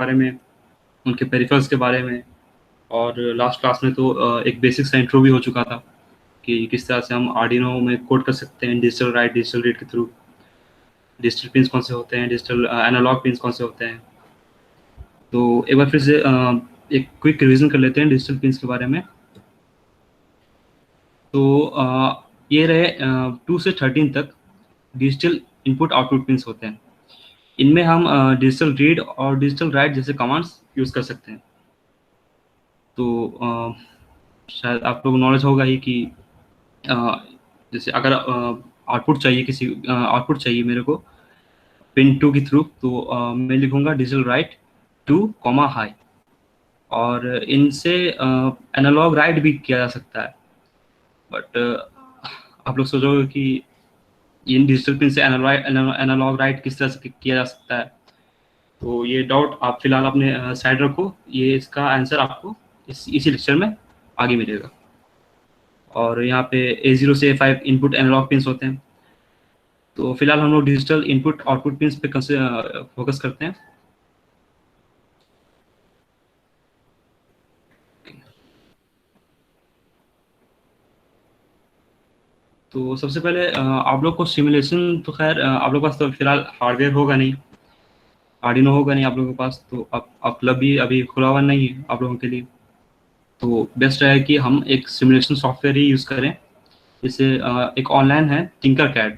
बारे में, उनके पेरिफेरल्स के बारे में, और लास्ट क्लास में तो एक बेसिक सा इंट्रो भी हो चुका था कि किस तरह से हम आर्डिनो में कोड कर सकते हैं डिजिटल राइट डिजिटल रीड के थ्रू, डिजिटल पिन्स कौन से होते हैं, डिजिटल एनालॉग पिन्स कौन से होते हैं। तो एक बार फिर से एक क्विक रिवीजन कर लेते हैं डिजिटल पिन्स के बारे में। तो ये रहे 2 से 13 तक डिजिटल इनपुट आउटपुट पिन्स होते हैं। इनमें हम डिजिटल रीड और डिजिटल राइट जैसे कमांड्स यूज़ कर सकते हैं। तो शायद आप लोग नॉलेज होगा ही कि अ, जैसे अगर आउटपुट चाहिए मेरे को पिन 2 के थ्रू, तो मैं लिखूंगा डिजिटल राइट 2 कॉमा हाई, और इनसे एनालॉग राइट भी किया जा सकता है। बट आप लोग सोचोगे कि इन डिजिटल पिन से एनालॉग राइट किस तरह से किया जा सकता है, तो ये डाउट आप फिलहाल अपने साइड रखो, ये इसका आंसर आपको इसी लेक्चर में आगे मिलेगा। और यहाँ पे A0 से A5 इनपुट एनालॉग पिन्स होते हैं। तो फिलहाल हम लोग डिजिटल इनपुट आउटपुट पिन्स पे फोकस करते हैं। तो सबसे पहले आप लोग को सिमुलेशन, तो खैर आप लोग के पास तो फिलहाल हार्डवेयर होगा नहीं, आर्डिनो होगा नहीं आप लोगों के पास, तो आप क्लब भी अभी खुला हुआ नहीं है आप लोगों के लिए। तो बेस्ट है कि हम एक सिमुलेशन सॉफ्टवेयर ही यूज़ करें। जैसे एक ऑनलाइन है टिंकर कैड।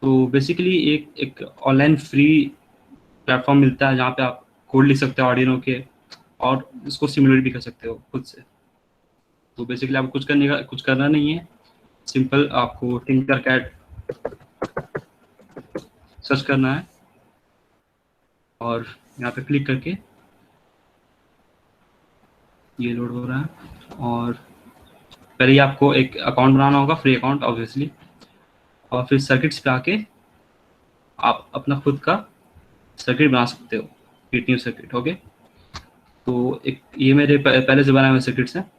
तो बेसिकली एक एक ऑनलाइन फ्री प्लेटफॉर्म मिलता है जहाँ पे आप कोड लिख सकते हो आर्डिनो के, और इसको सिमुलेट भी कर सकते हो खुद से। तो बेसिकली आपको कुछ करना नहीं है, सिंपल आपको टिंकर कैड सर्च करना है और यहाँ पे क्लिक करके ये लोड हो रहा है। और पहले ही आपको एक अकाउंट बनाना होगा, फ्री अकाउंट ऑब्वियसली, और फिर सर्किट्स पे आके आप अपना खुद का सर्किट बना सकते हो, न्यू सर्किट। ओके, तो एक ये मेरे पहले से बनाए हुए सर्किट्स हैं।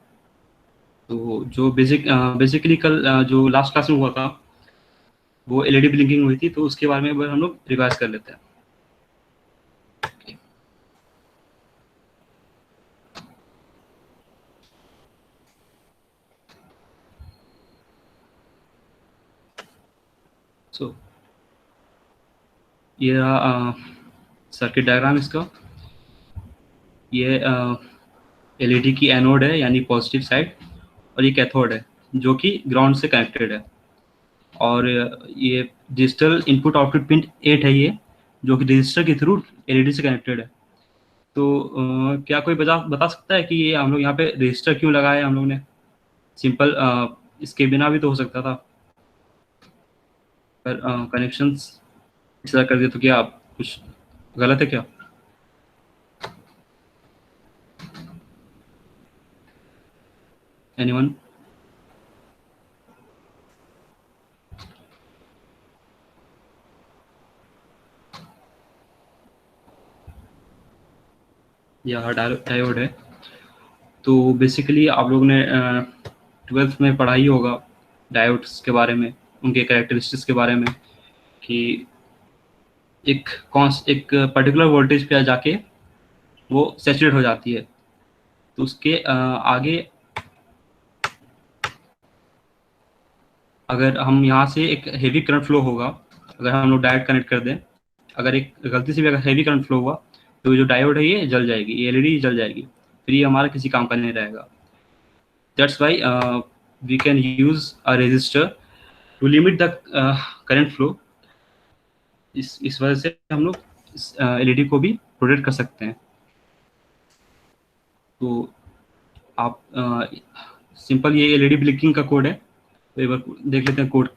तो जो बेसिकली कल जो लास्ट क्लास में हुआ था वो एलईडी ब्लिंकिंग हुई थी, तो उसके बारे में एक बार हम लोग रिवाइज कर लेते हैं। सो ये रहा सर्किट डायग्राम इसका। ये एलईडी की एनोड है यानी पॉजिटिव साइड, और ये कैथोड है जो कि ग्राउंड से कनेक्टेड है। और ये डिजिटल इनपुट आउटपुट पिन 8 है ये, जो कि रजिस्टर के थ्रू एलईडी से कनेक्टेड है। तो क्या कोई बता बता सकता है कि ये हम लोग यहाँ पे रजिस्टर क्यों लगाया हम लोग ने? सिंपल इसके बिना भी तो हो सकता था, पर कनेक्शंस इस तरह कर दिया, तो क्या आप कुछ गलत है क्या? एनीवन? या डायोड है। तो बेसिकली आप लोग ने 12th में पढ़ा ही होगा डायोड्स के बारे में, उनके कैरेक्टरिस्टिक्स के बारे में, कि एक पर्टिकुलर वोल्टेज पे जाके वो सैचुरेट हो जाती है। तो उसके आगे अगर हम यहाँ से एक हेवी करंट फ्लो होगा, अगर हम लोग डायोड कनेक्ट कर दें, अगर एक गलती से भी अगर हेवी करंट फ्लो हुआ, तो जो डायोड है ये जल जाएगी, ये एलईडी जल जाएगी, फिर ये हमारा किसी काम का नहीं रहेगा। That's why we can use a resistor to limit the current flow. इस वजह से हम लोग इस एलईडी को भी प्रोटेक्ट कर सकते हैं। तो आप सिंपल ये एलईडी ब्लिंकिंग का कोड है, तो एक बार देख लेते हैं कोड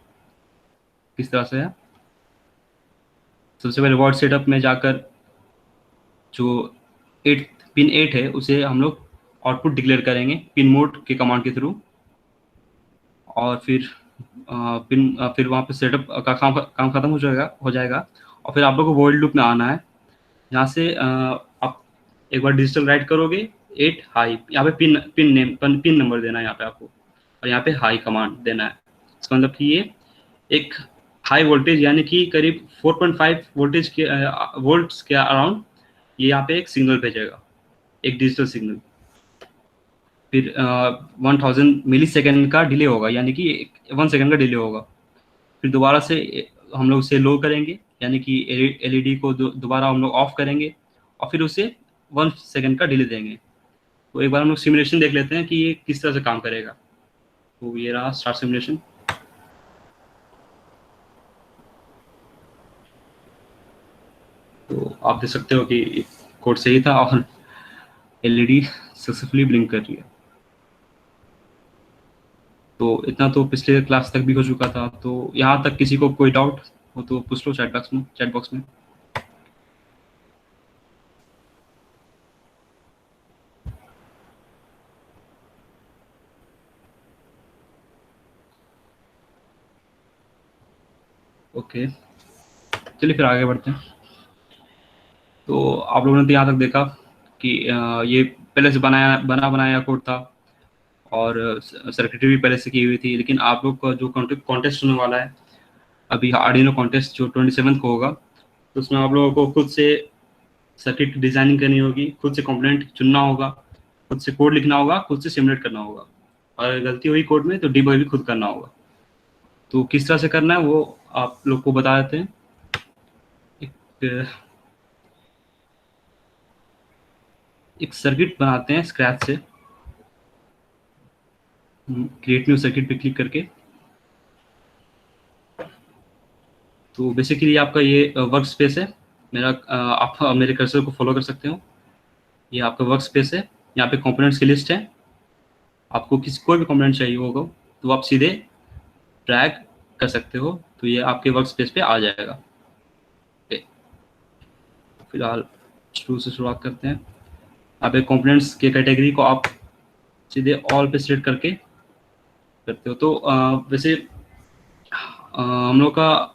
किस तरह से है। सबसे पहले वर्ड सेटअप में जाकर जो 8 पिन 8 है उसे हम लोग आउटपुट डिक्लेयर करेंगे पिन मोड के कमांड के थ्रू। और फिर फिर वहाँ पे सेटअप का काम खत्म हो जाएगा। और फिर आप लोग को वॉइड लूप में आना है, यहाँ से आप एक बार डिजिटल राइट करोगे 8 हाई, यहाँ पे पिन नंबर देना है यहाँ पे आपको, और यहाँ पे हाई कमांड देना है। इसका मतलब कि ये एक हाई वोल्टेज यानी कि करीब 4.5 वोल्टेज के वोल्ट्स के अराउंड ये यहाँ पे एक सिग्नल भेजेगा, एक डिजिटल सिग्नल। फिर 1000 मिली सेकेंड का डिले होगा, यानी कि 1 सेकेंड का डिले होगा। फिर दोबारा से हम लोग उसे लो करेंगे, यानी कि एलईडी को दोबारा हम लोग ऑफ करेंगे, और फिर उसे 1 सेकेंड का डिले देंगे। तो एक बार हम लोग सिमुलेशन देख लेते हैं कि ये किस तरह से काम करेगा। तो ये रहा स्टार्ट सिमुलेशन। तो आप देख सकते हो कि कोड सही था और एलईडी सक्सेसफुली ब्लिंक कर रही है। तो इतना तो पिछले क्लास तक भी हो चुका था। तो यहाँ तक किसी को कोई डाउट हो तो पूछ लो चैट बॉक्स में। ओके, चलिए फिर आगे बढ़ते हैं। तो आप लोगों ने तो यहाँ तक देखा कि ये पहले से बनाया कोड था, और सर्किटरी भी पहले से की हुई थी। लेकिन आप लोग का जो कॉन्टेस्ट होने वाला है अभी, आर्डिनो कॉन्टेस्ट जो 27 को होगा, तो उसमें आप लोगों को खुद से सर्किट डिजाइनिंग करनी होगी, खुद से कंपोनेंट चुनना होगा, खुद से कोड लिखना होगा, खुद से सिमुलेट करना होगा, और अगर गलती हुई कोड में तो डिबग भी खुद करना होगा। तो किस तरह से करना है वो आप लोग को बता देते हैं। एक एक सर्किट बनाते हैं स्क्रैच से। क्रिएट न्यू सर्किट पे क्लिक करके। तो बेसिकली आपका ये वर्क स्पेस है। आप मेरे कर्सर को फॉलो कर सकते हो। ये आपका वर्क स्पेस है। यहाँ पे कंपोनेंट्स की लिस्ट है। आपको कोई भी कंपोनेंट चाहिए होगा तो आप सीधे ड्रैग कर सकते हो, तो ये आपके वर्क स्पेस पे आ जाएगा। ओके, फिलहाल शुरू से शुरुआत करते हैं। आप एक कंपोनेंट्स के कैटेगरी को आप सीधे ऑल पे सिलेक्ट करके करते हो। तो वैसे हम लोग का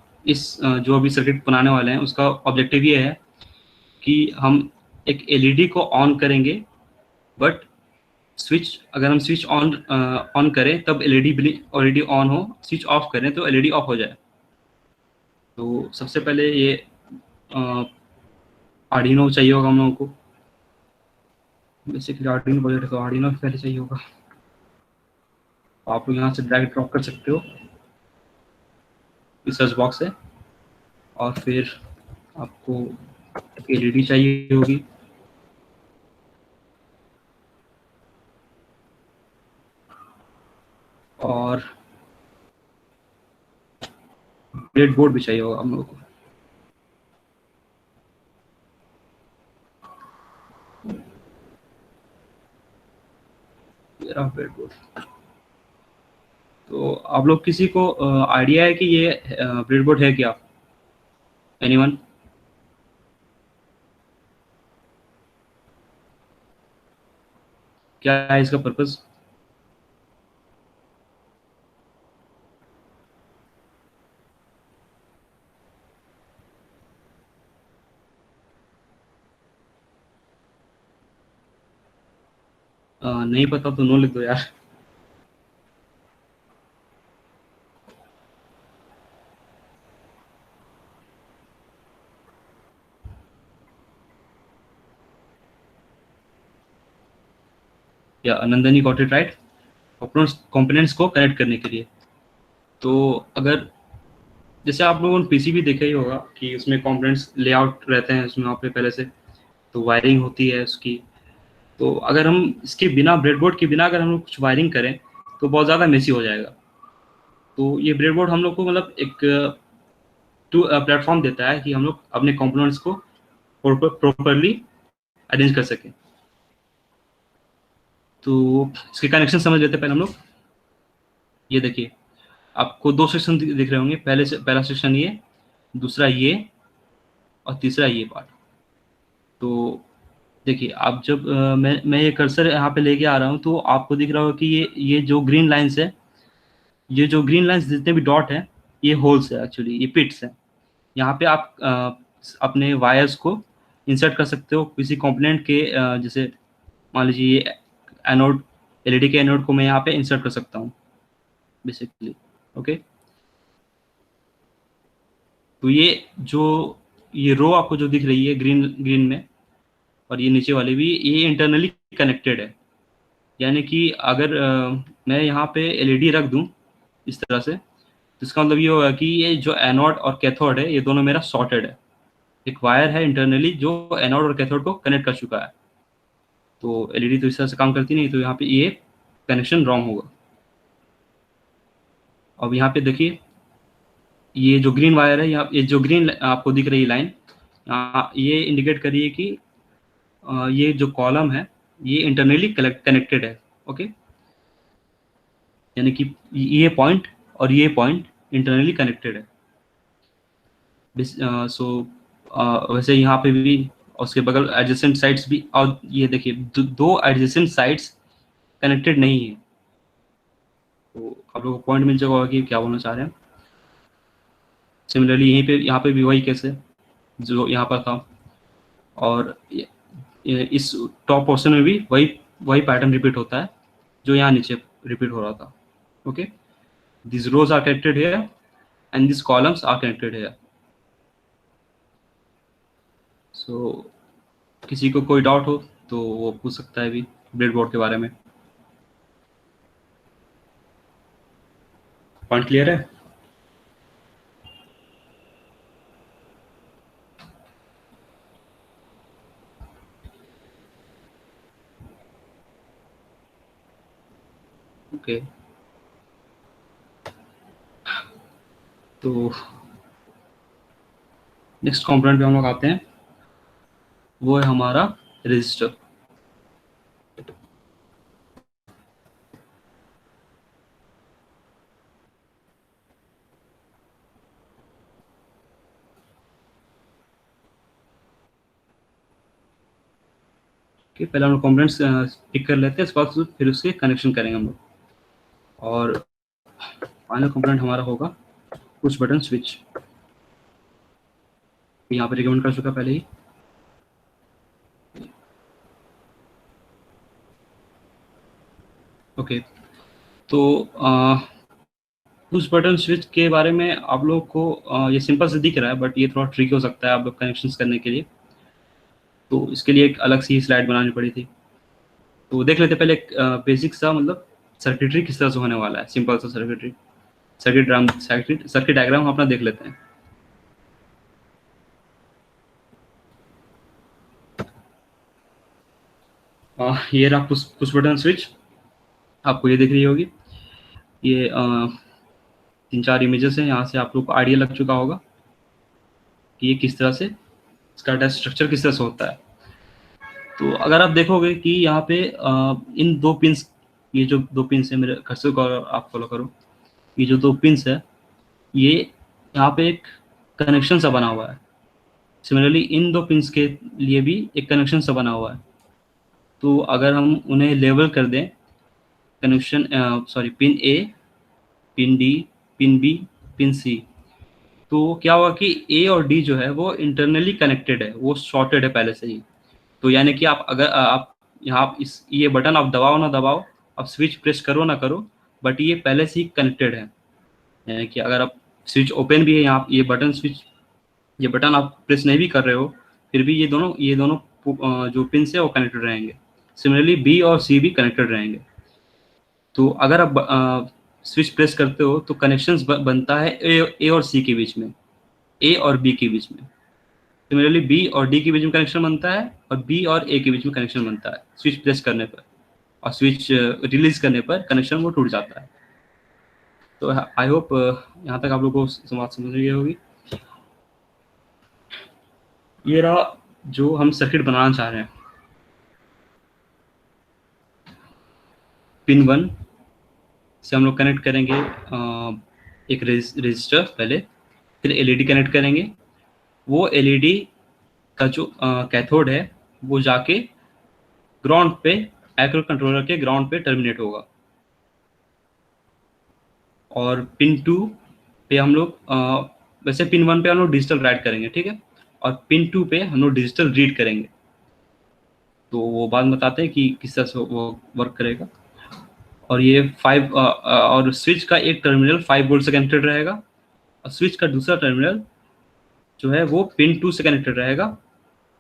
जो अभी सर्किट बनाने वाले हैं उसका ऑब्जेक्टिव ये है कि हम एक एलईडी को ऑन करेंगे, बट अगर हम स्विच ऑन करें तब एलईडी ऑन हो, स्विच ऑफ करें तो एलईडी ऑफ हो जाए। तो सबसे पहले ये आर्डिनो चाहिए होगा हम लोगों को। बेसिकली आर्डिनो प्रोजेक्ट है तो आर्डिनो पहले चाहिए होगा। आप लोग यहाँ से ड्रैग ड्रॉप कर सकते हो इस सर्च बॉक्स से, और फिर आपको एलईडी चाहिए होगी। और ब्रेड बोर्ड भी चाहिए होगा हम लोगों को। Bread board. तो आप लोग किसी को आइडिया है कि ये ब्रेड बोर्ड है क्या? एनीवन? क्या है इसका पर्पस? नहीं पता तो नो लिख दो यार। या Nandini got it right. Components को कनेक्ट करने के लिए। तो अगर जैसे आप लोगों ने पीसी भी देखा ही होगा कि उसमें कंपोनेंट्स लेआउट रहते हैं उसमें वहाँ पे पहले से, तो वायरिंग होती है उसकी। तो अगर हम इसके बिना, ब्रेडबोर्ड के बिना अगर हम लोग कुछ वायरिंग करें तो बहुत ज़्यादा मेसी हो जाएगा। तो ये ब्रेडबोर्ड हम लोग को मतलब एक प्लेटफॉर्म देता है कि हम लोग अपने कंपोनेंट्स को प्रॉपरली अरेंज कर सकें। तो इसके कनेक्शन समझ लेते हैं पहले हम लोग। ये देखिए, आपको दो सेक्शन दिख रहे होंगे। पहला सेक्शन ये, दूसरा ये, और तीसरा ये पार्ट। तो देखिए, आप जब मैं ये कर्सर यहाँ पे लेके आ रहा हूँ तो आपको दिख रहा होगा कि ये जो ग्रीन लाइंस है, ये जो ग्रीन लाइंस जितने भी डॉट हैं, ये होल्स है, एक्चुअली ये पिट्स हैं। यहाँ पे आप अपने वायर्स को इंसर्ट कर सकते हो किसी कंपोनेंट के, जैसे मान लीजिए ये एनोड, एलईडी के एनोड को मैं यहाँ पे इंसर्ट कर सकता हूँ बेसिकली। ओके, तो ये रो आपको जो दिख रही है ग्रीन ग्रीन में, और ये नीचे वाले भी, ये इंटरनली कनेक्टेड है। यानी कि अगर मैं यहाँ पे एलईडी रख दूँ इस तरह से, तो इसका मतलब ये होगा कि ये जो एनोड और कैथोड है, ये दोनों मेरा शॉर्टेड है। एक वायर है इंटरनली जो एनोड और कैथोड को कनेक्ट कर चुका है। तो एलईडी तो इस तरह से काम करती नहीं, तो यहाँ पे ये कनेक्शन रॉन्ग होगा। अब यहाँ पे देखिए, ये जो ग्रीन वायर है, यहाँ ये जो ग्रीन आपको दिख रही है लाइन, ये इंडिकेट कर रही है कि ये जो कॉलम है ये इंटरनली कनेक्टेड है। ओके, यानी कि ये पॉइंट और ये पॉइंट इंटरनली कनेक्टेड है। सो वैसे यहाँ पे भी, और उसके बगल एडजेसेंट साइड्स भी, और ये देखिए दो एडजेसेंट साइड्स कनेक्टेड नहीं है। तो आप लोगों को पॉइंट मिल जाएगा कि क्या बोलना चाह रहे हैं। सिमिलरली यहीं पे, यहाँ पे भी वही केस है जो यहाँ पर था, और इस टॉप पोर्शन में भी वही वही पैटर्न रिपीट होता है जो यहाँ नीचे रिपीट हो रहा था। Okay, this rows are connected here and this columns are connected here. So किसी को कोई डाउट हो तो वो पूछ सकता है भी ब्रेडबोर्ड के बारे में। पॉइंट क्लियर है? ओके, तो नेक्स्ट कंपोनेंट पे हम लोग आते हैं, वो है हमारा रजिस्टर। कि पहले हम लोग कंपोनेंट्स पिक कर लेते हैं, इसके बाद फिर उसके कनेक्शन करेंगे हम लोग। और फाइनल कंपोनेंट हमारा होगा पुश बटन स्विच। यहाँ पे रिकमेंड कर चुका पहले ही। ओके, तो पुश बटन स्विच के बारे में आप लोग को ये सिंपल से दिख रहा है, बट ये थोड़ा ट्रिकी हो सकता है आप लोग कनेक्शंस करने के लिए। तो इसके लिए एक अलग सी स्लाइड बनानी पड़ी थी। तो देख लेते पहले एक बेसिक सा, मतलब सर्किटरी किस तरह से होने वाला है। सिंपल सा सर्किटरी, सर्किट डायग्राम हम अपना देख लेते हैं। ये रहा पुश बटन स्विच, आपको ये दिख रही होगी। ये 3-4 इमेजेस हैं, यहाँ से आप लोग को आइडिया लग चुका होगा कि ये किस तरह से, इसका डाटा स्ट्रक्चर किस तरह से होता है। तो अगर आप देखोगे कि यहाँ पे इन दो पिंस, ये जो दो पिंस है, मेरे कर्सर को आप फॉलो करो, ये जो दो पिंस है, ये यहाँ पे एक कनेक्शन सा बना हुआ है। सिमिलरली इन दो पिंस के लिए भी एक कनेक्शन सा बना हुआ है। तो अगर हम उन्हें लेबल कर दें, connection sorry, pin A, pin D, pin B, pin C, तो क्या हुआ कि ए और डी जो है वो इंटरनली कनेक्टेड है, वो शॉर्टेड है पहले से ही। तो यानी कि आप अगर आप यहाँ इस ये बटन आप दबाओ ना दबाओ, आप स्विच प्रेस करो ना करो, बट ये पहले से ही कनेक्टेड है। यानी कि अगर आप स्विच ओपन भी है यहाँ, ये बटन स्विच, ये बटन आप प्रेस नहीं भी कर रहे हो, फिर भी ये दोनों जो पिन है वो कनेक्टेड रहेंगे। सिमिलरली बी और सी भी कनेक्टेड रहेंगे। तो अगर आप स्विच प्रेस करते हो तो कनेक्शंस बनता है ए और सी के बीच में, ए और बी के बीच में। सिमिलरली बी और डी के बीच में कनेक्शन बनता है, और बी और ए के बीच में कनेक्शन बनता है स्विच प्रेस करने पर, और स्विच रिलीज करने पर कनेक्शन वो टूट जाता है। तो आई होप यहाँ तक आप लोगों को बात समझ गई होगी। ये रहा जो हम सर्किट बनाना चाह रहे हैं। पिन 1 से हम लोग कनेक्ट करेंगे एक रजिस्टर पहले, फिर एलईडी कनेक्ट करेंगे। वो एलईडी का जो कैथोड है वो जाके ग्राउंड पे, माइक्रो कंट्रोलर के ग्राउंड पे टर्मिनेट होगा। और पिन 2 पे हम लोग वैसे पिन 1 पे हम लोग डिजिटल राइट करेंगे, ठीक है, और पिन 2 पे हम लोग डिजिटल रीड करेंगे। तो वो बाद में बताते हैं कि किस तरह से वो वर्क करेगा। और ये 5 और स्विच का एक टर्मिनल 5 वोल्ट से कनेक्टेड रहेगा, और स्विच का दूसरा टर्मिनल जो है वो पिन 2 से कनेक्टेड रहेगा,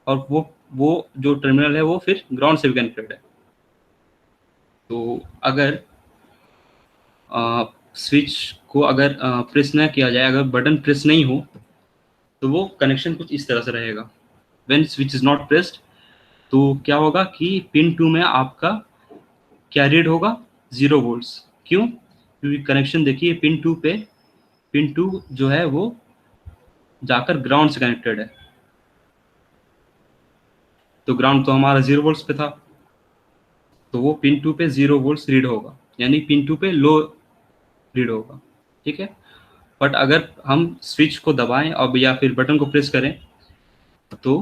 और वो वो जो टर्मिनल है वो फिर ग्राउंड से भी कनेक्टेड है। तो अगर स्विच को अगर प्रेस ना किया जाए, अगर बटन प्रेस नहीं हो, तो वो कनेक्शन कुछ इस तरह से रहेगा। When switch is not pressed, तो क्या होगा कि पिन 2 में आपका क्या रीड होगा, 0 वोल्ट्स। क्यों? क्योंकि कनेक्शन देखिए पिन 2 पे, पिन 2 जो है वो जाकर ग्राउंड से कनेक्टेड है। तो ग्राउंड तो हमारा 0 वोल्ट्स पे था, तो वो पिन 2 पे 0 वोल्ट्स रीड होगा, यानी पिन 2 पे लो रीड होगा। ठीक है। बट अगर हम स्विच को दबाएं और या फिर बटन को प्रेस करें, तो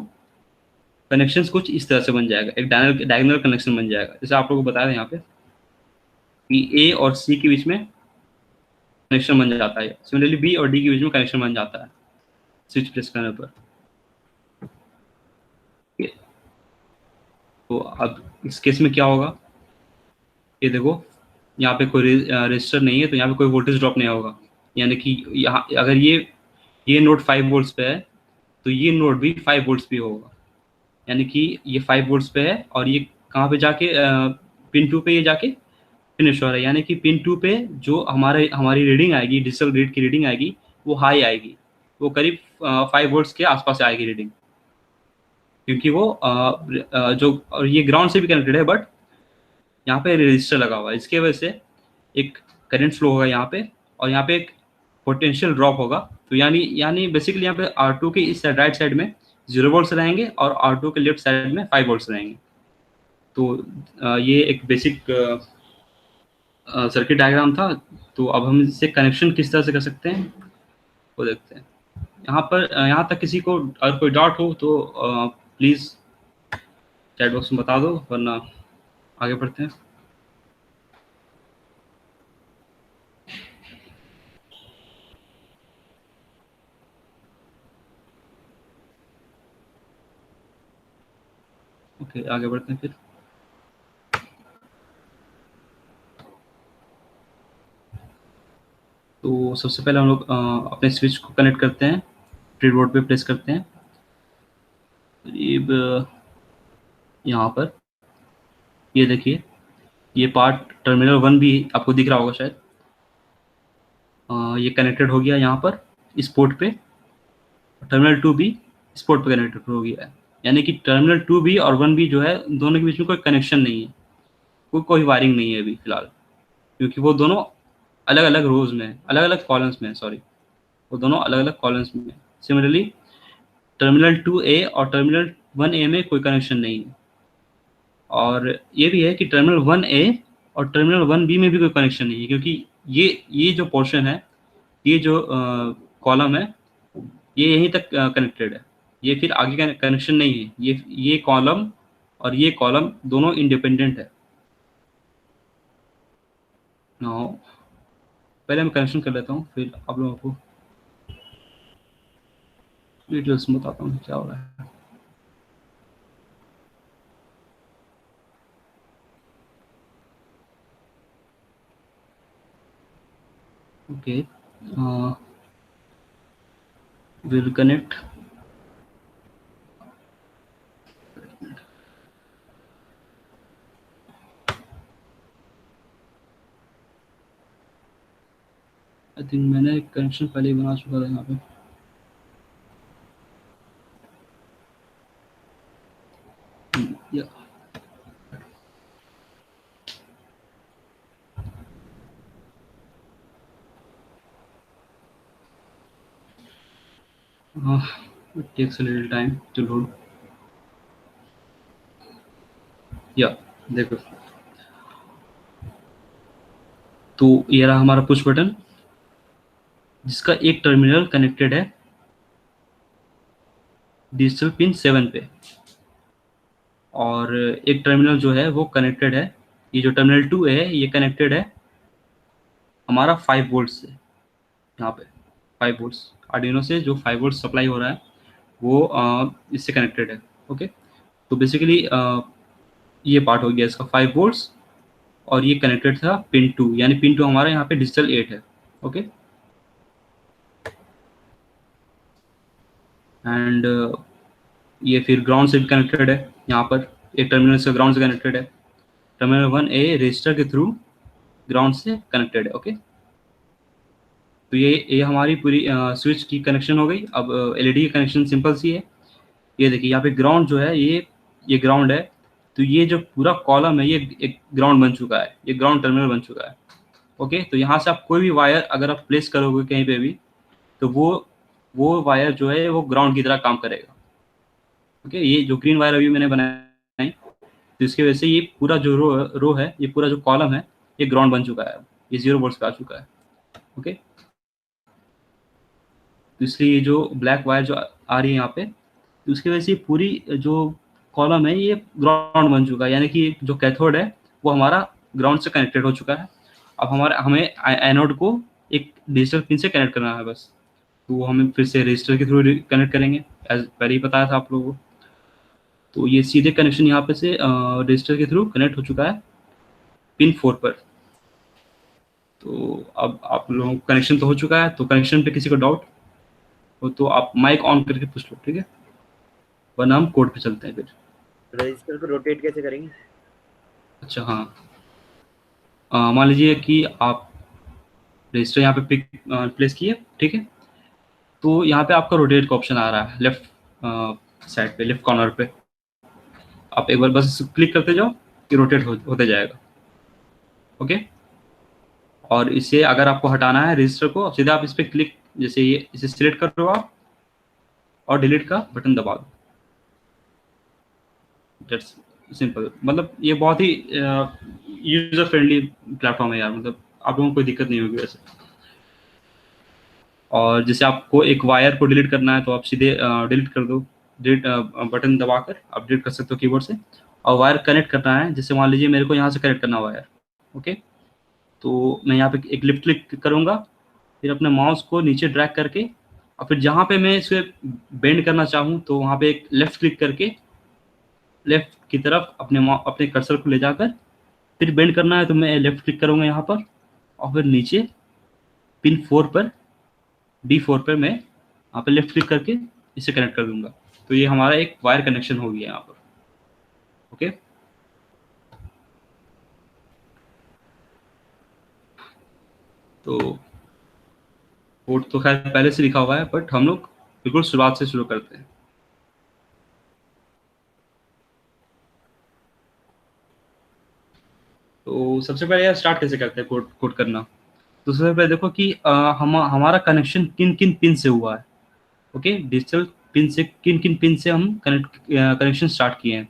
कनेक्शंस कुछ इस तरह से बन जाएगा, एक डायगोनल कनेक्शन बन जाएगा। जैसे आप लोगों को बताया था यहाँ पे कि ए और सी के बीच में कनेक्शन बन जाता है, सिमिलरली बी और डी के बीच में कनेक्शन बन जाता है स्विच प्रेस करने पर। तो अब इस केस में क्या होगा, ये देखो यहाँ पे कोई रजिस्टर नहीं है, तो यहाँ पे कोई वोल्टेज ड्रॉप नहीं होगा। यानी कि यहाँ अगर ये नोड 5 वोल्ट्स पे है, तो ये नोड भी 5 वोल्ट्स पे होगा। यानी कि ये 5 वोल्ट्स पे है और ये कहाँ पे जाके पिन 2 पे ये जाके फिनिश हो रहा है। यानी कि पिन 2 पे जो हमारी रीडिंग आएगी, डिजिटल रीड की रीडिंग आएगी, वो हाई आएगी, वो करीब 5 वोल्ट्स के आसपास आएगी रीडिंग। क्योंकि वो जो और ये ग्राउंड से भी कनेक्टेड है, बट यहाँ पे रजिस्टर लगा हुआ है, इसके वजह से एक करंट फ्लो होगा यहाँ पे, और यहाँ पे एक पोटेंशियल ड्रॉप होगा। तो यानी बेसिकली यहाँ पे R2 के इस राइट साइड में 0 वोल्ट्स रहेंगे और R2 के लेफ्ट साइड में 5 वोल्ट्स रहेंगे। तो ये एक बेसिक सर्किट डायग्राम था। तो अब हम इससे कनेक्शन किस तरह से कर सकते हैं वो देखते हैं। यहाँ पर यहाँ तक किसी को अगर कोई डाउट हो तो प्लीज़ चैट बॉक्स में बता दो, वरना आगे बढ़ते हैं। ओके, आगे बढ़ते हैं फिर। तो सबसे पहले हम लोग अपने स्विच को कनेक्ट करते हैं, ब्रेडबोर्ड पे प्लेस करते हैं करीब यहाँ पर। ये देखिए, ये पार्ट टर्मिनल 1 भी आपको दिख रहा होगा शायद। ये कनेक्टेड हो गया यहाँ पर इस पोर्ट पे। टर्मिनल 2 भी इस पोर्ट पे कनेक्टेड हो गया है। यानी कि टर्मिनल 2 भी और 1 भी जो है, दोनों के बीच में कोई कनेक्शन नहीं है, कोई वायरिंग नहीं है अभी फिलहाल, क्योंकि वो दोनों अलग अलग रोज में है, अलग अलग कॉलम्स में है, सॉरी, वो दोनों अलग अलग कॉलम्स में है। सिमिलरली टर्मिनल 2A और टर्मिनल 1A में कोई कनेक्शन नहीं है। और ये भी है कि टर्मिनल 1A और टर्मिनल 1B में भी कोई कनेक्शन नहीं है, क्योंकि ये जो पोर्शन है, ये जो कॉलम है, ये यहीं तक कनेक्टेड है। ये फिर आगे का कनेक्शन नहीं है। ये कॉलम और ये कॉलम दोनों इंडिपेंडेंट है। नाउ पहले मैं कनेक्शन कर लेता हूँ, फिर आप लोगों को डिटेल्स में बताता हूँ क्या हो रहा है। Okay, will connect. I think मैंने कनेक्शन पहले ही बना चुका था यहाँ पे। या it takes a little time to load. या देखो, तो ये रहा हमारा पुश बटन, जिसका एक टर्मिनल कनेक्टेड है डिजिटल पिन 7 पे, और एक टर्मिनल जो है वो कनेक्टेड है, ये जो टर्मिनल 2 है ये कनेक्टेड है हमारा 5 वोल्ट से। यहाँ पे 5 वोल्ट्स आर्डिनो से जो 5 वोल्ट सप्लाई हो रहा है वो इससे कनेक्टेड है। ओके, तो बेसिकली ये पार्ट हो गया इसका 5 वोल्ट्स, और ये कनेक्टेड था पिन 2, यानी पिन 2 हमारा यहाँ पे डिजिटल 8 है। ओके, एंड ये फिर ग्राउंड से कनेक्टेड है, यहाँ पर एक टर्मिनल से ग्राउंड से कनेक्टेड है। टर्मिनल 1A रजिस्टर के थ्रू ग्राउंड से कनेक्टेड है। ओके, तो ये हमारी पूरी स्विच की कनेक्शन हो गई। अब एलईडी की कनेक्शन सिंपल सी है। ये देखिए यहाँ पे ग्राउंड जो है, ये ग्राउंड है, तो ये जो पूरा कॉलम है ये एक ग्राउंड बन चुका है, ये ग्राउंड टर्मिनल बन चुका है। ओके, तो यहाँ से आप कोई भी वायर अगर आप प्लेस करोगे कहीं पे भी, तो वो वायर जो है वो ग्राउंड की तरह काम करेगा। ओके, ये जो ग्रीन वायर अभी मैंने बनाई, तो इसकी वजह से ये पूरा जो रो है, ये पूरा जो कॉलम है, ये ग्राउंड बन चुका है, ये 0 वोल्ट्स पे आ चुका है। ओके, तो इसलिए ये जो ब्लैक वायर जो आ रही है यहाँ पे, तो उसकी वजह से पूरी जो कॉलम है ये ग्राउंड बन चुका है, यानी कि जो कैथोड है वो हमारा ग्राउंड से कनेक्टेड हो चुका है। अब हमें एनोड को एक डिजिटल पिन से कनेक्ट करना है बस, तो वो हमें फिर से रजिस्टर के थ्रू कनेक्ट करेंगे, एज पहले ही बताया था आप लोगों को। तो ये सीधे कनेक्शन यहाँ पे से रजिस्टर के थ्रू कनेक्ट हो चुका है पिन 4 पर। तो अब आप लोगों को कनेक्शन तो हो चुका है, तो कनेक्शन पे किसी को डाउट हो तो आप माइक ऑन करके पूछ लो, ठीक है, वरना हम कोड पे चलते हैं फिर। रजिस्टर को रोटेट कैसे करेंगे? अच्छा हाँ, मान लीजिए कि आप रजिस्टर यहाँ पे पिक प्लेस किए, ठीक है, तो यहाँ पे आपका रोटेट का ऑप्शन आ रहा है लेफ्ट साइड पे, लेफ्ट कॉर्नर पे। आप एक बार बस क्लिक करते जाओ कि रोटेट होते जाएगा। ओके, और इसे अगर आपको हटाना है रजिस्टर को, सीधे आप इस पर क्लिक, जैसे ये इसे सिलेक्ट कर लो आप और डिलीट का बटन दबा दो। That's simple. मतलब ये बहुत ही यूजर फ्रेंडली प्लेटफॉर्म है यार, मतलब आप लोगों को कोई दिक्कत नहीं होगी वैसे। और जैसे आपको एक वायर को डिलीट करना है तो आप सीधे डिलीट कर दो, डिलीट बटन दबाकर आप डिलीट कर सकते हो कीबोर्ड से। और वायर कनेक्ट करना है, जैसे मान लीजिए मेरे को यहाँ से कनेक्ट करना वायर। ओके, तो मैं यहाँ पे एक लेफ्ट क्लिक करूँगा, फिर अपने माउस को नीचे ड्रैग करके, और फिर जहाँ पे मैं इसे बेंड करना चाहूँ तो वहाँ पे एक लेफ्ट क्लिक करके लेफ्ट की तरफ अपने कर्सर को ले जाकर फिर बेंड करना है, तो मैं लेफ्ट क्लिक करूँगा यहाँ पर, और फिर नीचे पिन 4 पर, D4 पर मैं यहाँ पे लेफ्ट क्लिक करके इसे कनेक्ट कर दूंगा। तो ये हमारा एक वायर कनेक्शन हो गया यहाँ पर। ओके, तो कोड तो खैर पहले से लिखा हुआ है, बट हम लोग बिल्कुल शुरुआत से शुरू करते हैं। तो सबसे पहले यार स्टार्ट कैसे करते हैं कोड कोड करना। तो सबसे पहले देखो कि हमारा कनेक्शन किन किन पिन से हुआ है। ओके, डिजिटल पिन से किन किन पिन से हम कनेक्शन स्टार्ट किए हैं।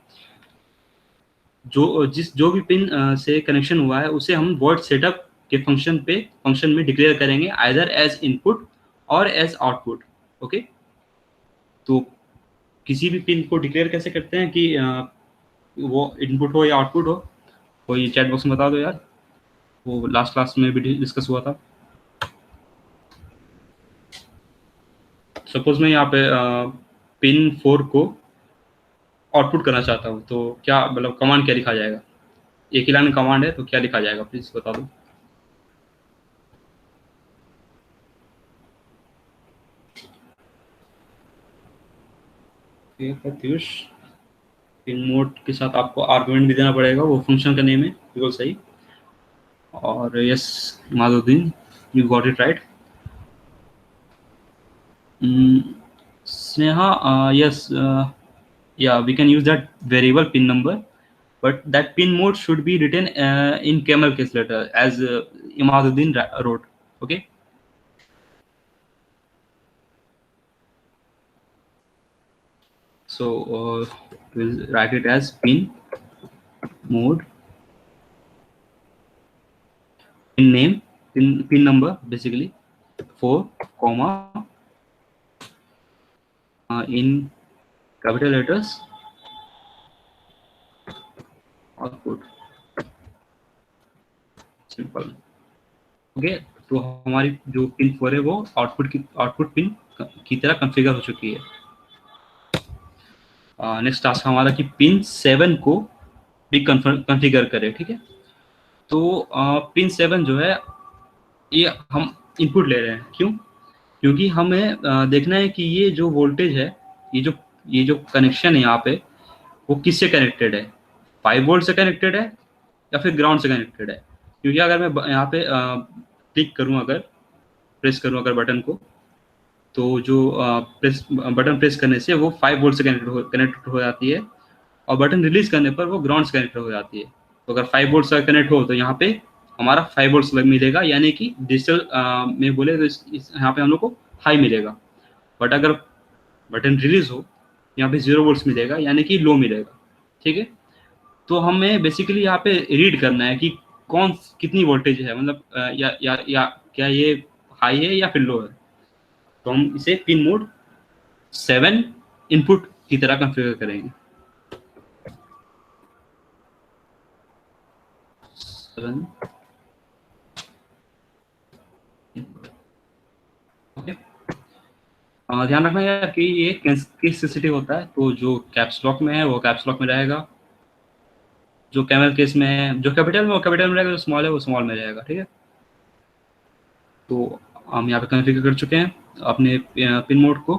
जो भी पिन से कनेक्शन हुआ है उसे हम वर्ड सेटअप के फंक्शन में डिक्लेयर करेंगे, आइदर एज इनपुट और एज आउटपुट। ओके, तो किसी भी पिन को डिक्लेयर कैसे करते हैं कि वो इनपुट हो या आउटपुट हो, कोई चैट बॉक्स में बता दो यार, वो लास्ट क्लास में भी डिस्कस हुआ था। सपोज मैं यहाँ पे पिन 4 को आउटपुट करना चाहता हूँ, तो क्या मतलब कमांड क्या लिखा जाएगा। एक ही लाइन कमांड है, तो क्या लिखा जाएगा प्लीज बता दो। प्रत्युष, पिन मोड के साथ आपको आर्गुमेंट भी देना पड़ेगा, वो फंक्शन का नेम है, बिल्कुल सही। और yes Madhuddin, you got it right. Sneha, yes, yeah, we can use that variable pin number, but that pin mode should be written in camel case letter as Imaduddin wrote. Okay, so we'll write it as pin mode, pin name, pin number basically 4 comma in capital letters output, simple. Okay, तो हमारी जो pin 4 है वो output pin की तरह configure हो चुकी है। नेक्स्ट टास्क हमारा कि पिन 7 को भी कॉन्फ़िगर करें, ठीक है। तो पिन 7 जो है ये हम इनपुट ले रहे हैं, क्यों? क्योंकि हमें देखना है कि ये जो वोल्टेज है, ये जो ये जो कनेक्शन है यहाँ पे वो किससे कनेक्टेड है, 5 वोल्ट से कनेक्टेड है या फिर ग्राउंड से कनेक्टेड है। क्योंकि अगर मैं यहाँ पे क्लिक करूँ, अगर प्रेस करूँ अगर बटन को, तो जो बटन प्रेस करने से वो 5 वोल्ट से कनेक्ट हो जाती है, और बटन रिलीज करने पर वो ग्राउंड से कनेक्ट हो जाती है। तो अगर 5 वोल्ट से कनेक्ट हो तो यहाँ पे हमारा 5 वोल्ट मिलेगा, यानी कि डिजिटल में बोले तो यहाँ पे हम लोग को हाई मिलेगा। बट अगर बटन रिलीज हो, यहाँ पे 0 वोल्ट मिलेगा, यानी कि लो मिलेगा। ठीक है, तो हमें बेसिकली यहाँ पे रीड करना है कि कौन कितनी वोल्टेज है, मतलब या क्या ये हाई है या फिर लो है। तो हम इसे पिन मोड 7 इनपुट की तरह कॉन्फ़िगर करेंगे। 7 ओके। ध्यान रखना यार कि ये किस सेंसिटिव होता है, तो जो कैप्स लॉक में है वो कैप्स लॉक में रहेगा, जो कैमल केस में है, जो कैपिटल में वो कैपिटल में रहेगा, जो स्मॉल है वो स्मॉल में रहेगा। ठीक है, तो हम यहाँ पे कॉन्फ़िगर कर चुके हैं अपने पिन मोड को,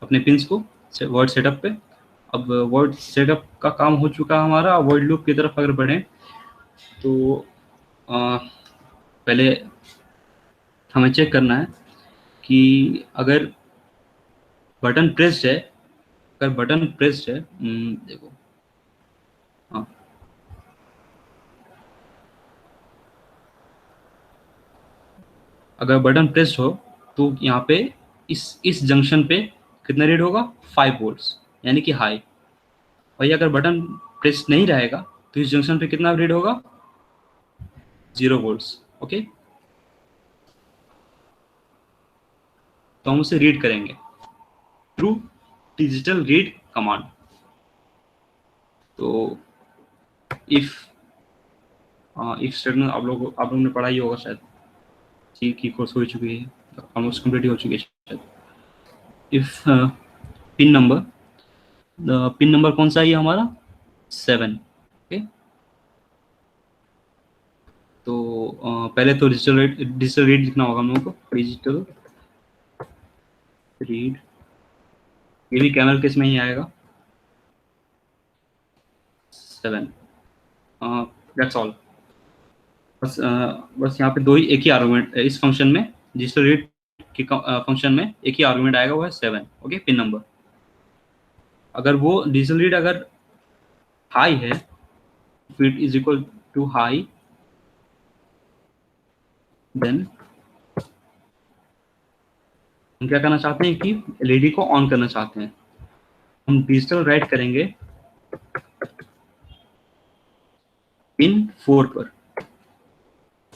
अपने पिंस को वर्ड सेटअप पे। अब वर्ड सेटअप का काम हो चुका है हमारा। वर्ड लूप की तरफ अगर बढ़ें तो पहले हमें चेक करना है कि अगर बटन प्रेस्ड है, अगर बटन प्रेस्ड है, देखो, हाँ, अगर बटन प्रेस्ड हो तो यहाँ पे इस जंक्शन पे कितना रीड होगा, 5 वोल्ट्स, यानी कि हाई। वही अगर बटन प्रेस नहीं रहेगा तो इस जंक्शन पे कितना रीड होगा, 0 वोल्ट्स। ओके, तो हम उसे रीड करेंगे थ्रू डिजिटल रीड कमांड। तो इफ स्टेटमेंट आप लोगों ने पढ़ा ही होगा शायद, ठीक की कोर्स हो चुकी है, ऑलमोस्ट कंप्लीट हो चुकी है शायद। इफ पिन नंबर कौन सा है ये हमारा, 7। ओके, तो पहले तो डिजिटल रीड लिखना होगा हम लोगों को, डिजिटल रीड, ये भी कैमल केस में ही आएगा, 7। That's all. बस यहाँ पे एक ही आर्गुमेंट इस फंक्शन में, डिजिटल रीड के फंक्शन में एक ही आर्गुमेंट आएगा, वो है 7। Okay, pin number. अगर वो डिजिटल रीड अगर हाई है, fit is equal to high, then हम क्या करना चाहते हैं कि एलईडी को ऑन करना चाहते हैं। हम डिजिटल राइट करेंगे पिन 4 पर,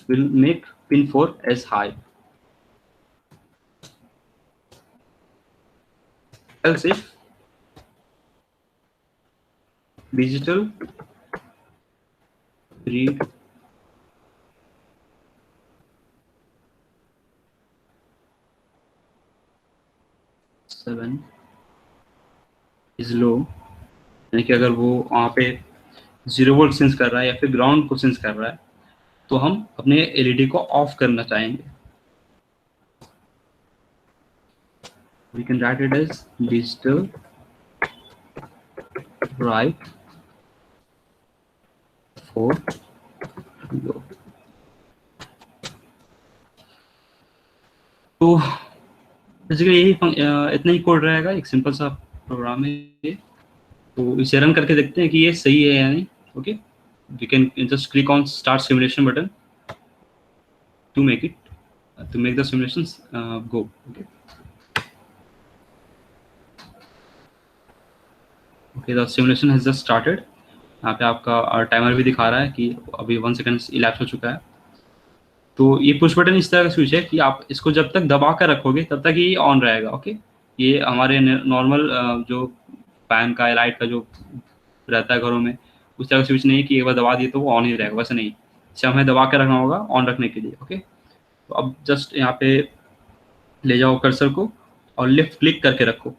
will make pin 4 as high, else if digital read seven is low, यानी कि अगर वो वहाँ पे 0 वोल्ट सेंस कर रहा है या फिर ग्राउंड को सेंस कर रहा है, तो हम अपने एलईडी को ऑफ करना चाहेंगे। We can write it as digital write 4 low. तो बेसिकली यही इतना ही कोड रहेगा, एक सिंपल सा प्रोग्राम है ये। तो इसे रन करके देखते हैं कि ये सही है या नहीं। Okay, we can just click on start simulation button to make the simulations go. Okay, the simulation has just started. यहाँ पे आपका टाइमर भी दिखा रहा है कि अभी 1 सेकंड इलैप्स हो चुका है। तो ये पुश बटन इस तरह का स्विच है कि आप इसको जब तक दबा कर रखोगे तब तक ये ऑन रहेगा। ओके, ये हमारे नॉर्मल जो फैन का लाइट का जो रहता है घरों में, उस तरह का स्विच नहीं है कि एक बार दबा दिए तो वो ऑन ही रहेगा, वैसे नहीं। इसे हमें दबा कर रखना होगा ऑन रखने के लिए। ओके, तो अब जस्ट यहाँ पे ले जाओ कर्सर को और लेफ्ट क्लिक करके रखो।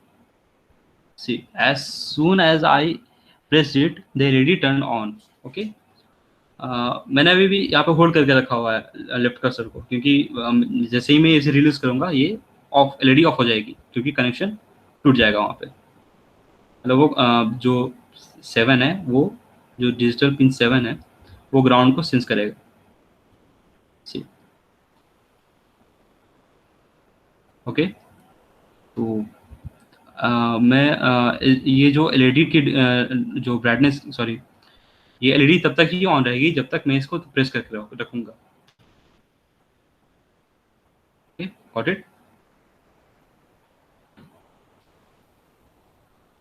See as soon as I press it they ready turn on. Okay, मैंने अभी भी यहाँ पे होल्ड करके रखा हुआ है लेफ्ट कर्सर को, क्योंकि जैसे ही मैं इसे रिलीज करूंगा ये ऑफ एलईडी ऑफ हो जाएगी, क्योंकि कनेक्शन टूट जाएगा वहाँ पे। मतलब वो जो 7 है, वो जो डिजिटल पिन 7 है वो ग्राउंड को सेंस करेगा। सी ओके। तो मैं ये जो एलईडी की जो ब्राइटनेस, सॉरी, ये एलईडी तब तक ही ऑन रहेगी जब तक मैं इसको प्रेस करके रखूंगा। Okay, got it.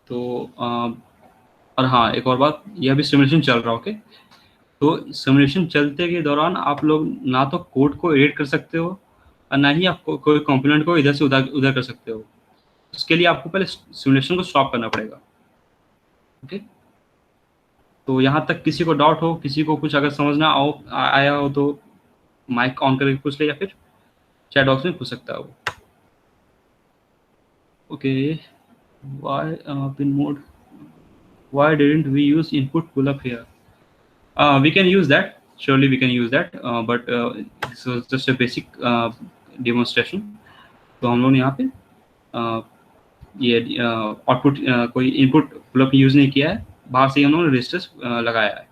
तो और हाँ, एक और बात, ये अभी सिमुलेशन चल रहा है। ओके, तो सिमुलेशन चलते के दौरान आप लोग ना तो कोड को एडिट कर सकते हो और ना ही आप कोई कंपोनेंट को इधर से उधर उधर कर सकते हो। उसके लिए आपको पहले सिमुलेशन को स्टॉप करना पड़ेगा। ओके, तो यहाँ तक किसी को डाउट हो, किसी को कुछ अगर समझना आया हो तो माइक ऑन करके पूछ ले, या फिर चैट बॉक्स में पूछ सकता है वो। Okay, why pin mode, why didn't we use input pull up here? We can use that, surely we can use that, but this was just a basic demonstration. तो हम लोग ने यहाँ पे ये आउटपुट कोई इनपुट पुल अप यूज नहीं किया है, बाहर से ही हम लोगों ने रजिस्टर्स लगाया है।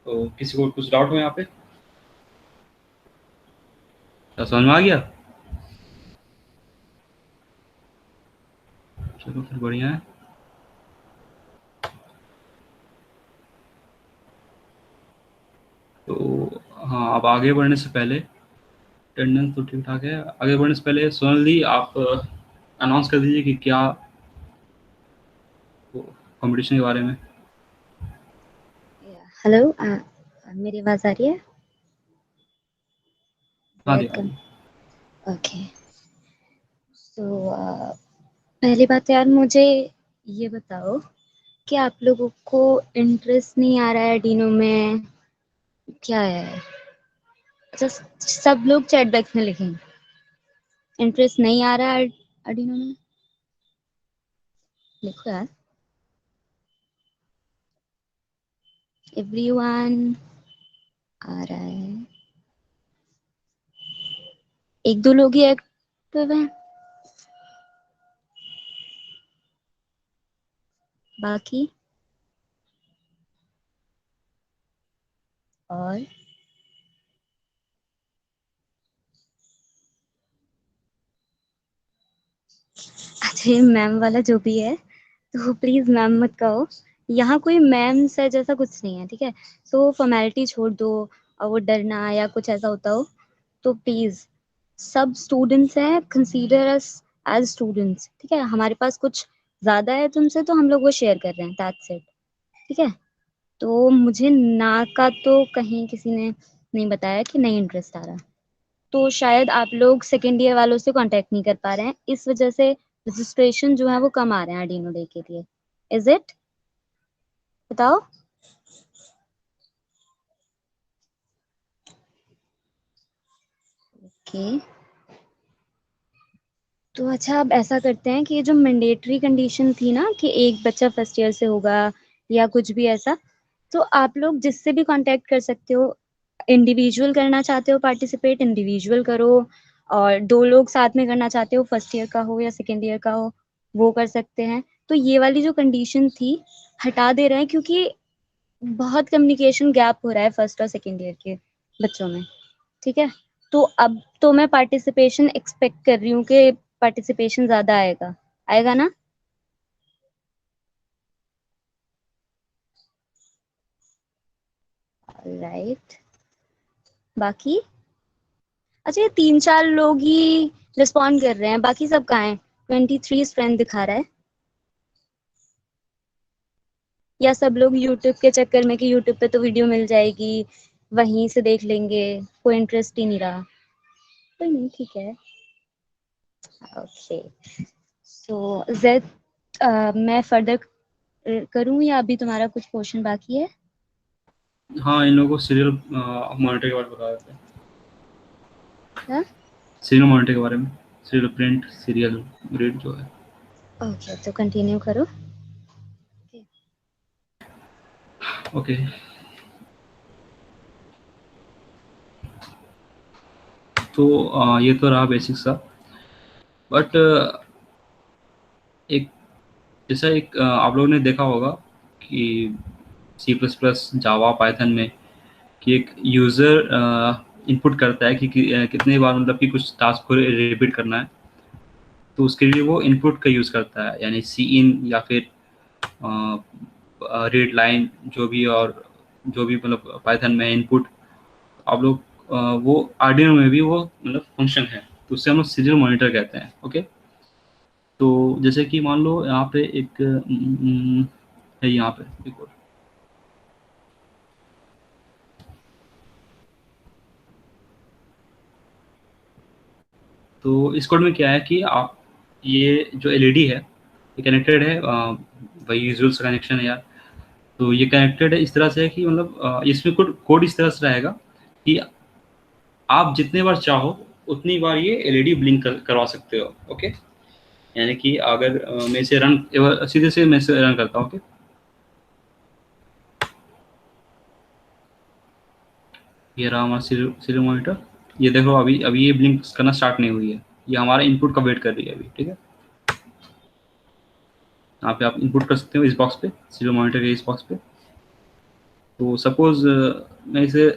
तो किसी को कुछ डाउट हो यहाँ पे? क्या समझ में आ गया? चलो फिर बढ़िया है। तो हाँ, अब आगे बढ़ने से पहले, अटेंडेंस तो ठीक ठाक है, आगे बढ़ने से पहले सोनल दी आप अनाउंस कर दीजिए कि क्या कंपटीशन के बारे में। हेलो, मेरी आवाज आ रही है? हाँ वेलकम। ओके, सो पहली बात यार, मुझे ये बताओ कि आप लोगों को इंटरेस्ट नहीं आ रहा है आर्डिनो में, क्या है? जस्ट सब लोग चैट बॉक्स में लिखें, इंटरेस्ट नहीं आ रहा है आर्डिनो में, लिखो यार। एवरीवन आ रहा है, एक दो लोग ही एक्टिव हैं, बाकी और अच्छा, ये मैम वाला जो भी है तो प्लीज मैम मत कहो, यहाँ कोई मैम सर जैसा कुछ नहीं है, ठीक है? तो फॉर्मेलिटी छोड़ दो, और वो डरना या कुछ ऐसा होता हो तो प्लीज, सब स्टूडेंट्स हैं, कंसीडर अस एज स्टूडेंट्स, ठीक है? हमारे पास कुछ ज्यादा है तुमसे तो हम लोग वो शेयर कर रहे हैं, दैट्स इट, ठीक है? तो मुझे ना का तो कहीं किसी ने नहीं बताया कि नहीं इंटरेस्ट आ रहा, तो शायद आप लोग सेकेंड ईयर वालों से कांटेक्ट नहीं कर पा रहे हैं, इस वजह से रजिस्ट्रेशन जो है वो कम आ रहे हैं आर्डिनो डे के लिए। Is it? बताओ। ओके, तो अच्छा, अब ऐसा करते हैं कि ये जो मैंडेटरी कंडीशन थी ना कि एक बच्चा फर्स्ट ईयर से होगा या कुछ भी ऐसा, तो आप लोग जिससे भी कांटेक्ट कर सकते हो, इंडिविजुअल करना चाहते हो पार्टिसिपेट, इंडिविजुअल करो, और दो लोग साथ में करना चाहते हो, फर्स्ट ईयर का हो या सेकेंड ईयर का हो, वो कर सकते हैं। तो ये वाली जो कंडीशन थी हटा दे रहे हैं, क्योंकि बहुत कम्युनिकेशन गैप हो रहा है फर्स्ट और सेकेंड ईयर के बच्चों में, ठीक है? तो अब तो मैं पार्टिसिपेशन एक्सपेक्ट कर रही हूँ कि पार्टिसिपेशन ज्यादा आएगा, आएगा ना? राइट, बाकी अच्छा, ये 3-4 लोग ही रिस्पॉन्ड कर रहे हैं, बाकी सब कहाँ हैं? 23 स्ट्रेंथ दिखा रहा है, या सब लोग यूट्यूब के चक्कर में कि यूट्यूब पे तो वीडियो मिल जाएगी वहीं से देख लेंगे, कोई इंटरेस्ट ही नहीं रहा? कोई नहीं, ठीक है। ओके, सो जेड, मैं फर्दर करूं या अभी तुम्हारा कुछ क्वेश्चन बाकी है? हाँ, इन लोगों को सीरियल मॉनिटर के बारे में बता देते हैं। हाँ? सीरियल मॉनिटर के बारे में, सीरियल प्रिंट, सीरियल रीड जो है। ओके, तो कंटिन्यू करो। ओके, तो ये तो रहा बेसिक सा, बट एक जैसा एक आप लोगों ने देखा होगा कि सी प्लस प्लस, जावा, पाइथन में कि एक यूज़र इनपुट करता है कि कितने बार मतलब कि कुछ टास्क को रिपीट करना है, तो उसके लिए वो इनपुट का यूज़ करता है, यानी सी इन या फिर रीड लाइन, जो भी, और जो भी मतलब पाइथन में इनपुट आप लोग वो आर्डिनो में भी वो मतलब फंक्शन है, तो उससे हम लोग सीरियल मॉनिटर कहते हैं। ओके, तो जैसे कि मान लो यहाँ पे एक है, यहाँ पे एक और, तो इस कोड में क्या है कि आप ये जो एलईडी है ये कनेक्टेड है, वही यूजुअल सा कनेक्शन है यार। तो ये कनेक्टेड है इस तरह से है कि मतलब इसमें कोड कोड इस तरह से रहेगा कि आप जितने बार चाहो उतनी बार ये एलईडी ब्लिंक करवा सकते हो। ओके, यानी कि अगर मैं इसे रन, सीधे से मैं इसे रन करता हूँ। ओके, ये रहा हमारा सीरियल मॉनिटर। ये देखो, अभी अभी ये ब्लिंक करना स्टार्ट नहीं हुई है, ये हमारा इनपुट का वेट कर रही है अभी। ठीक है, यहाँ पे आप इनपुट कर सकते हो इस बॉक्स पे, सीरियल मॉनिटर के इस बॉक्स पे। तो सपोज मैं इसे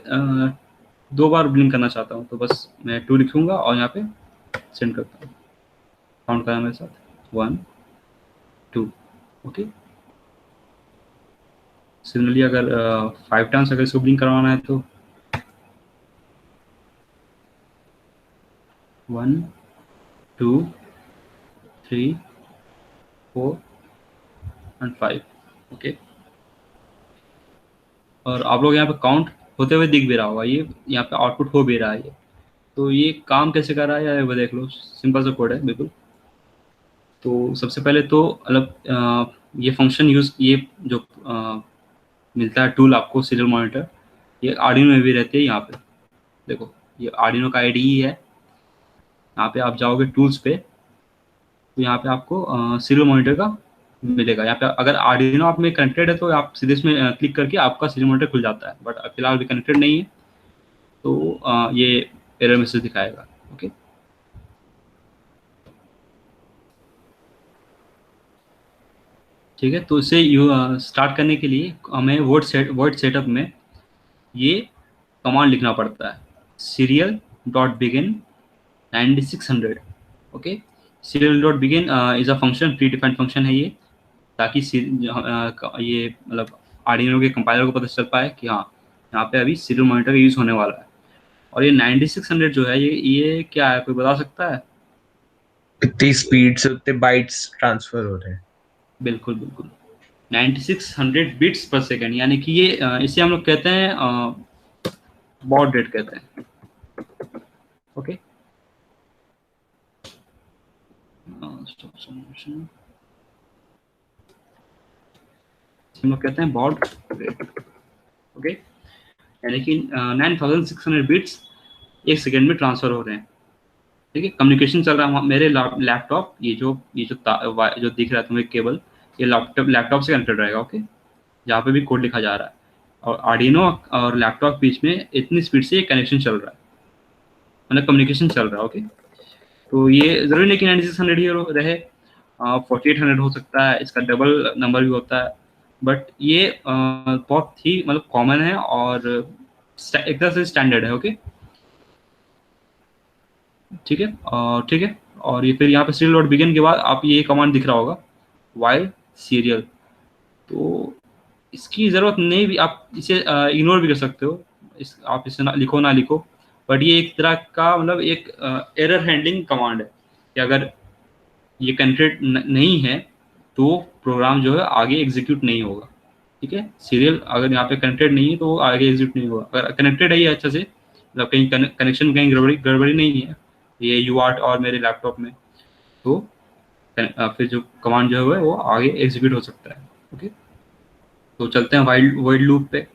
2 बार ब्लिंक करना चाहता हूँ, तो बस मैं 2 लिखूंगा और यहाँ पे सेंड करता हूँ। काउंट करा मेरे साथ, 1 2। ओके, सिमिलरली अगर 5 टाइम्स अगर इसको ब्लिंक करवाना है तो 1 2 3 4 एंड 5। ओके, और आप लोग यहाँ पे काउंट होते हुए दिख भी रहा होगा, ये यहाँ पे आउटपुट हो भी रहा है ये। तो ये काम कैसे कर रहा है यार, वो देख लो, सिंपल सा कोड है बिल्कुल। तो सबसे पहले तो मतलब ये फंक्शन यूज, ये जो मिलता है टूल आपको सीरियल मॉनिटर, ये आर्डिनो में भी रहती है। यहाँ पे देखो, ये आर्डिनो का आईडीई है। यहाँ पे आप जाओगे टूल्स पे, तो यहाँ पे आपको सीरियल मॉनिटर का मिलेगा। यहाँ पे अगर आर्डिनो आप में कनेक्टेड है तो आप सीधे इसमें क्लिक करके आपका सीरियल मॉनिटर खुल जाता है, बट फिलहाल भी कनेक्टेड नहीं है तो ये एरर मैसेज दिखाएगा। ओके, ठीक है, तो इसे स्टार्ट करने के लिए हमें वर्ड सेटअप में ये कमांड लिखना पड़ता है, serial dot begin 9600। Okay, serial dot begin is a function, pre defined function है ये, ताकि ये मतलब आर्डिनो के कंपाइलर को पता चल पाए कि हाँ, यहाँ पे अभी सीरियल मॉनिटर यूज होने वाला है। और ये 9600 जो है, ये क्या है, कोई बता सकता है? कितनी स्पीड से उतने बाइट्स ट्रांसफर हो रहे हैं। बिल्कुल बिल्कुल, 9600 बिट्स पर सेकेंड, यानी कि ये इसे हम लोग कहते हैं बॉड रेट कहते हैं। ओके, हम लोग कहते हैं बॉड रेट। ओके, यानी कि 9600 बिट्स 1 सेकेंड में ट्रांसफर हो रहे हैं। ठीक है, कम्युनिकेशन चल रहा है मेरे लैपटॉप, जो दिख रहा है तुम्हें केबल, ये लैपटॉप से कनेक्टेड रहेगा। ओके, जहाँ पे भी कोड लिखा जा रहा है, और आर्डिनो और लैपटॉप बीच में इतनी स्पीड से कनेक्शन चल रहा है, मतलब कम्युनिकेशन चल रहा है। ओके, तो ये जरूरी नहीं कि 9600 ही रहे, 4800 हो सकता है, इसका डबल नंबर भी होता है, बट ये बहुत ही मतलब कॉमन है और एक तरह से स्टैंडर्ड है। ओके, ठीक है, ठीक है, और ये फिर यहाँ पे सीरियल डॉट बिगिन के बाद आप ये कमांड दिख रहा होगा, वाइल सीरियल। तो इसकी ज़रूरत नहीं भी, आप इसे इग्नोर भी कर सकते हो, आप इसे ना लिखो, बट ये एक तरह का मतलब एक एरर हैंडलिंग कमांड है कि अगर ये कनेक्टेड नहीं है तो प्रोग्राम जो है आगे एग्जीक्यूट नहीं होगा। ठीक है, सीरियल अगर यहाँ पे कनेक्टेड नहीं है तो आगे एग्जीक्यूट नहीं होगा, अगर कनेक्टेड है ये अच्छा से, मतलब कहीं कनेक्शन कहीं गड़बड़ी नहीं है ये यूआर्ट और मेरे लैपटॉप में, तो फिर जो कमांड जो है वो आगे एग्जीक्यूट हो सकता है। ओके, तो चलते हैं वाइड लूप पे।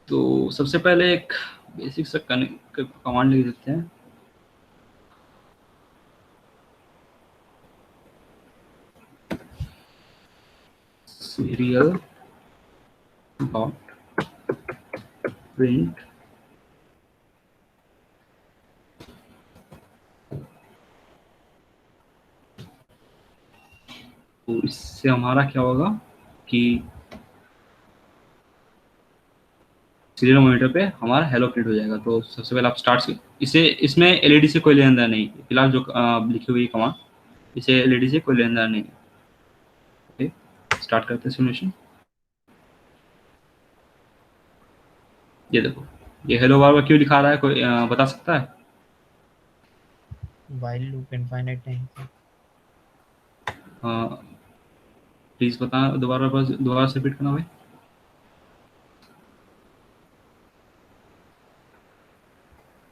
तो सबसे पहले एक बेसिक सा कमांड लिख देते हैं, सीरियल डॉट प्रिंट तो इससे हमारा क्या होगा कि सीरियल मॉनिटर पे हमारा हेलो प्रिंट हो जाएगा। तो सबसे पहले आप स्टार्ट से इसे, इसमें एलईडी से कोई लेना देना नहीं है फिलहाल, जो लिखी हुई कमांड, इसे एलईडी से कोई लेना देना नहीं है। ओके, स्टार्ट करते हैं सिमुलेशन। ये देखो, ये हेलो बार बार क्यों दिखा रहा है, कोई बता सकता है? while loop infinite time से प्लीज बता, दोबारा बस दोबारा से रिपीट करना भाई।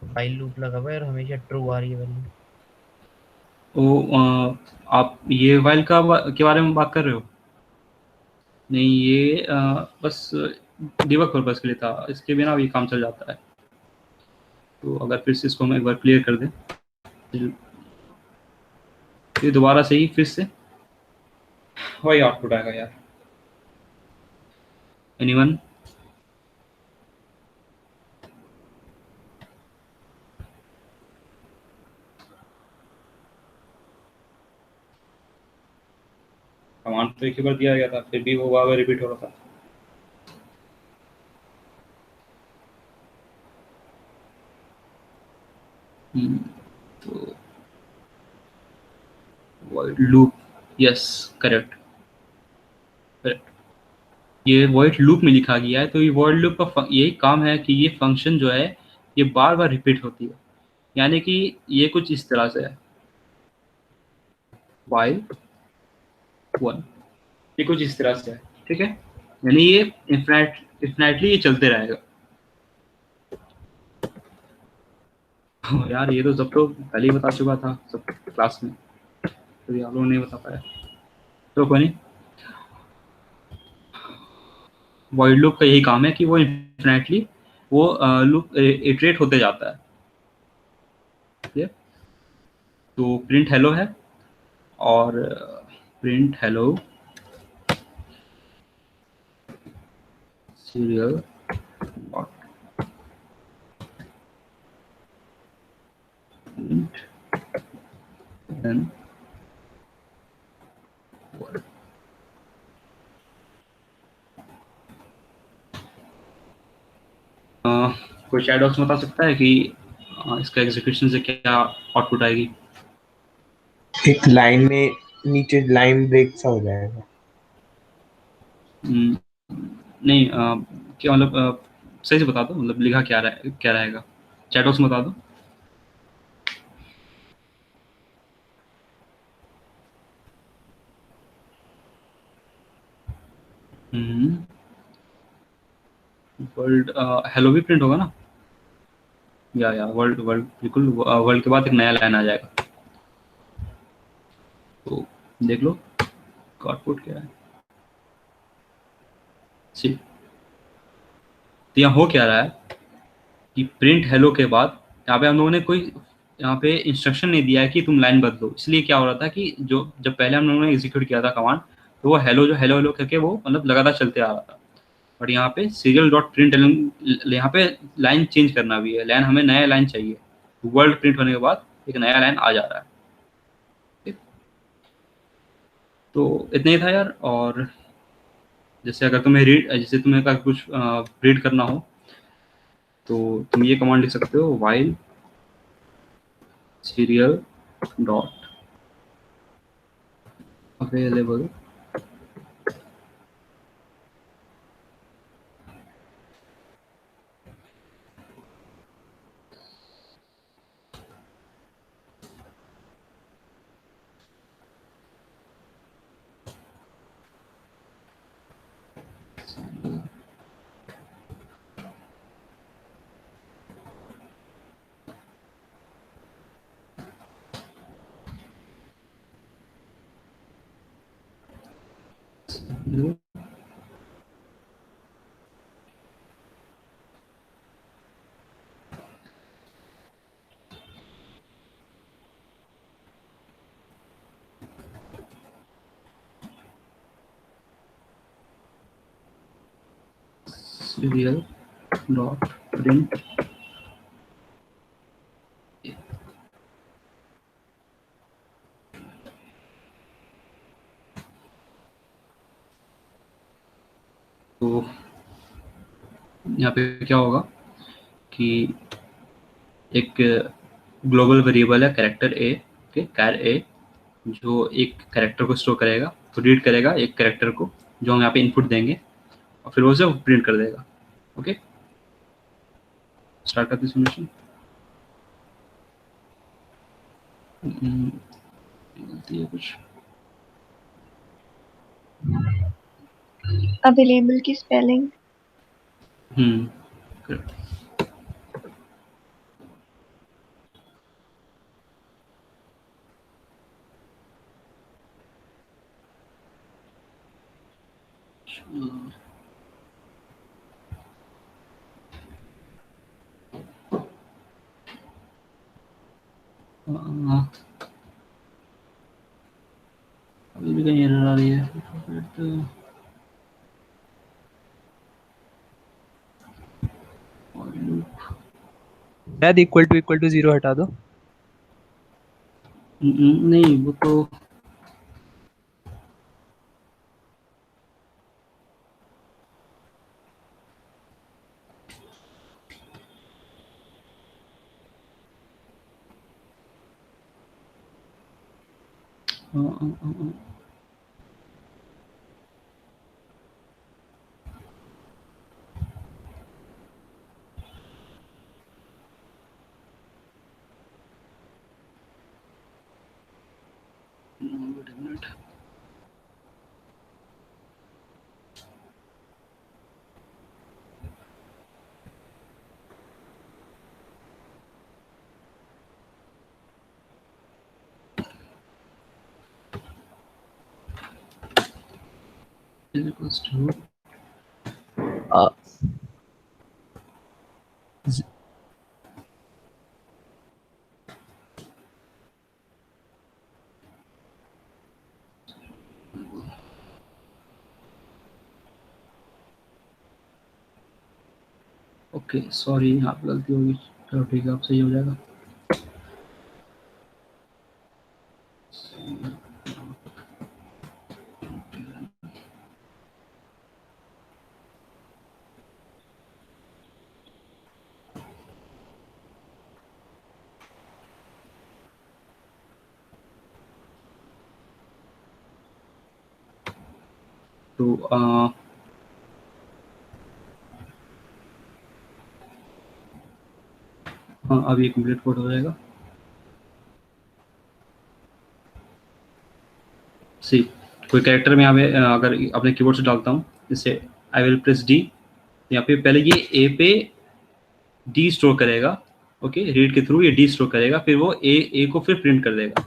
while loop लगा हुआ है और हमेशा ट्रू आ रही है वैल्यू। आप ये वाइल के बारे में बात कर रहे हो? नहीं, ये बस डिबग पर्पस के लिए था, इसके बिना भी काम चल जाता है। तो अगर फिर से इसको हम एक बार क्लियर कर दें, ये दोबारा से ही फिर से वही आउटपुट आएगा यार। एनीवन? कमांड तो एक ही बार दिया गया था, फिर भी वो बार बार रिपीट हो रहा था। तो void loop, yes, correct correct, ये void लूप में लिखा गया है। तो ये void लूप का यही काम है कि ये फंक्शन जो है ये बार बार रिपीट होती है, यानी कि ये कुछ इस तरह से है, while 1, ये कुछ इस तरह से है, ठीक है, यानी ये इन्फिनिटली ये चलते रहेगा। यार ये तो सब तो पहले ही बता चुका था सब क्लास में, तो आप लोगों ने नहीं बता पाया, तो कोई नहीं। वॉइड लूप का यही काम है कि वो इन्फिनिटली वो लूप इटरेट होते जाता है, ठीक है। तो प्रिंट हेलो है, और print hello serial dot print then कोई चैट बॉक्स बता सकता है कि इसका एग्जीक्यूशन से क्या आउटपुट आएगी? एक लाइन में नीचे लाइन ब्रेक सा हो जाएगा। नहीं, क्या मतलब, सही से बता दो, मतलब लिखा क्या रहेगा, चैट बॉक्स में बता दो। वर्ल्ड हेलो भी प्रिंट होगा ना, या वर्ल्ड वर्ल्ड बिल्कुल, वर्ल्ड के बाद एक नया लाइन आ जाएगा। तो देख लो आउटपुट क्या है। सी, तो यहाँ हो क्या रहा है कि प्रिंट हेलो के बाद यहाँ पे हम लोगों ने कोई यहाँ पे इंस्ट्रक्शन नहीं दिया है कि तुम लाइन बदलो, इसलिए क्या हो रहा था कि जो जब पहले हम लोगों ने एग्जीक्यूट किया था कमांड, तो वो हेलो जो हेलो हेलो करके वो मतलब लगातार चलते आ रहा था। और यहाँ पे सीरियल डॉट प्रिंट, यहाँ पे लाइन चेंज करना भी है, लाइन हमें नया लाइन चाहिए, वर्ल्ड प्रिंट होने के बाद एक नया लाइन आ जा रहा है, ठीक? तो इतना ही था यार। और जैसे अगर तुम्हें जैसे तुम्हें का कुछ रीड करना हो तो तुम ये कमांड लिख सकते हो, while serial dot available serial dot print तो यहाँ पे क्या होगा कि एक ग्लोबल वेरिएबल है कैरेक्टर ए, ओके, कैर ए, जो एक कैरेक्टर को स्टोर करेगा, तो रीड करेगा एक कैरेक्टर को जो हम यहाँ पे इनपुट देंगे और फिर वो उसे प्रिंट कर देगा। ओके, स्टार्ट करते सिमुलेशन। गलती है कुछ। अवेलेबल की स्पेलिंग correct. अभी भी कहीं एरर आ रही है। शायद इक्वल टू 0 हटा दो। नहीं, वो तो wait a minute. Is equals to okay, sorry, यहाँ पे गलती होगी। चलो ठीक है, अब सही हो जाएगा। तो हाँ, अभी कंप्लीट कोड हो जाएगा। सी, कोई कैरेक्टर में यहाँ पे अगर अपने कीबोर्ड से डालता हूँ, जैसे आई विल प्रेस डी, यहाँ पे पहले ये ए पे डी स्टोर करेगा, ओके, रीड के थ्रू ये डी स्टोर करेगा, फिर वो ए को फिर प्रिंट कर देगा।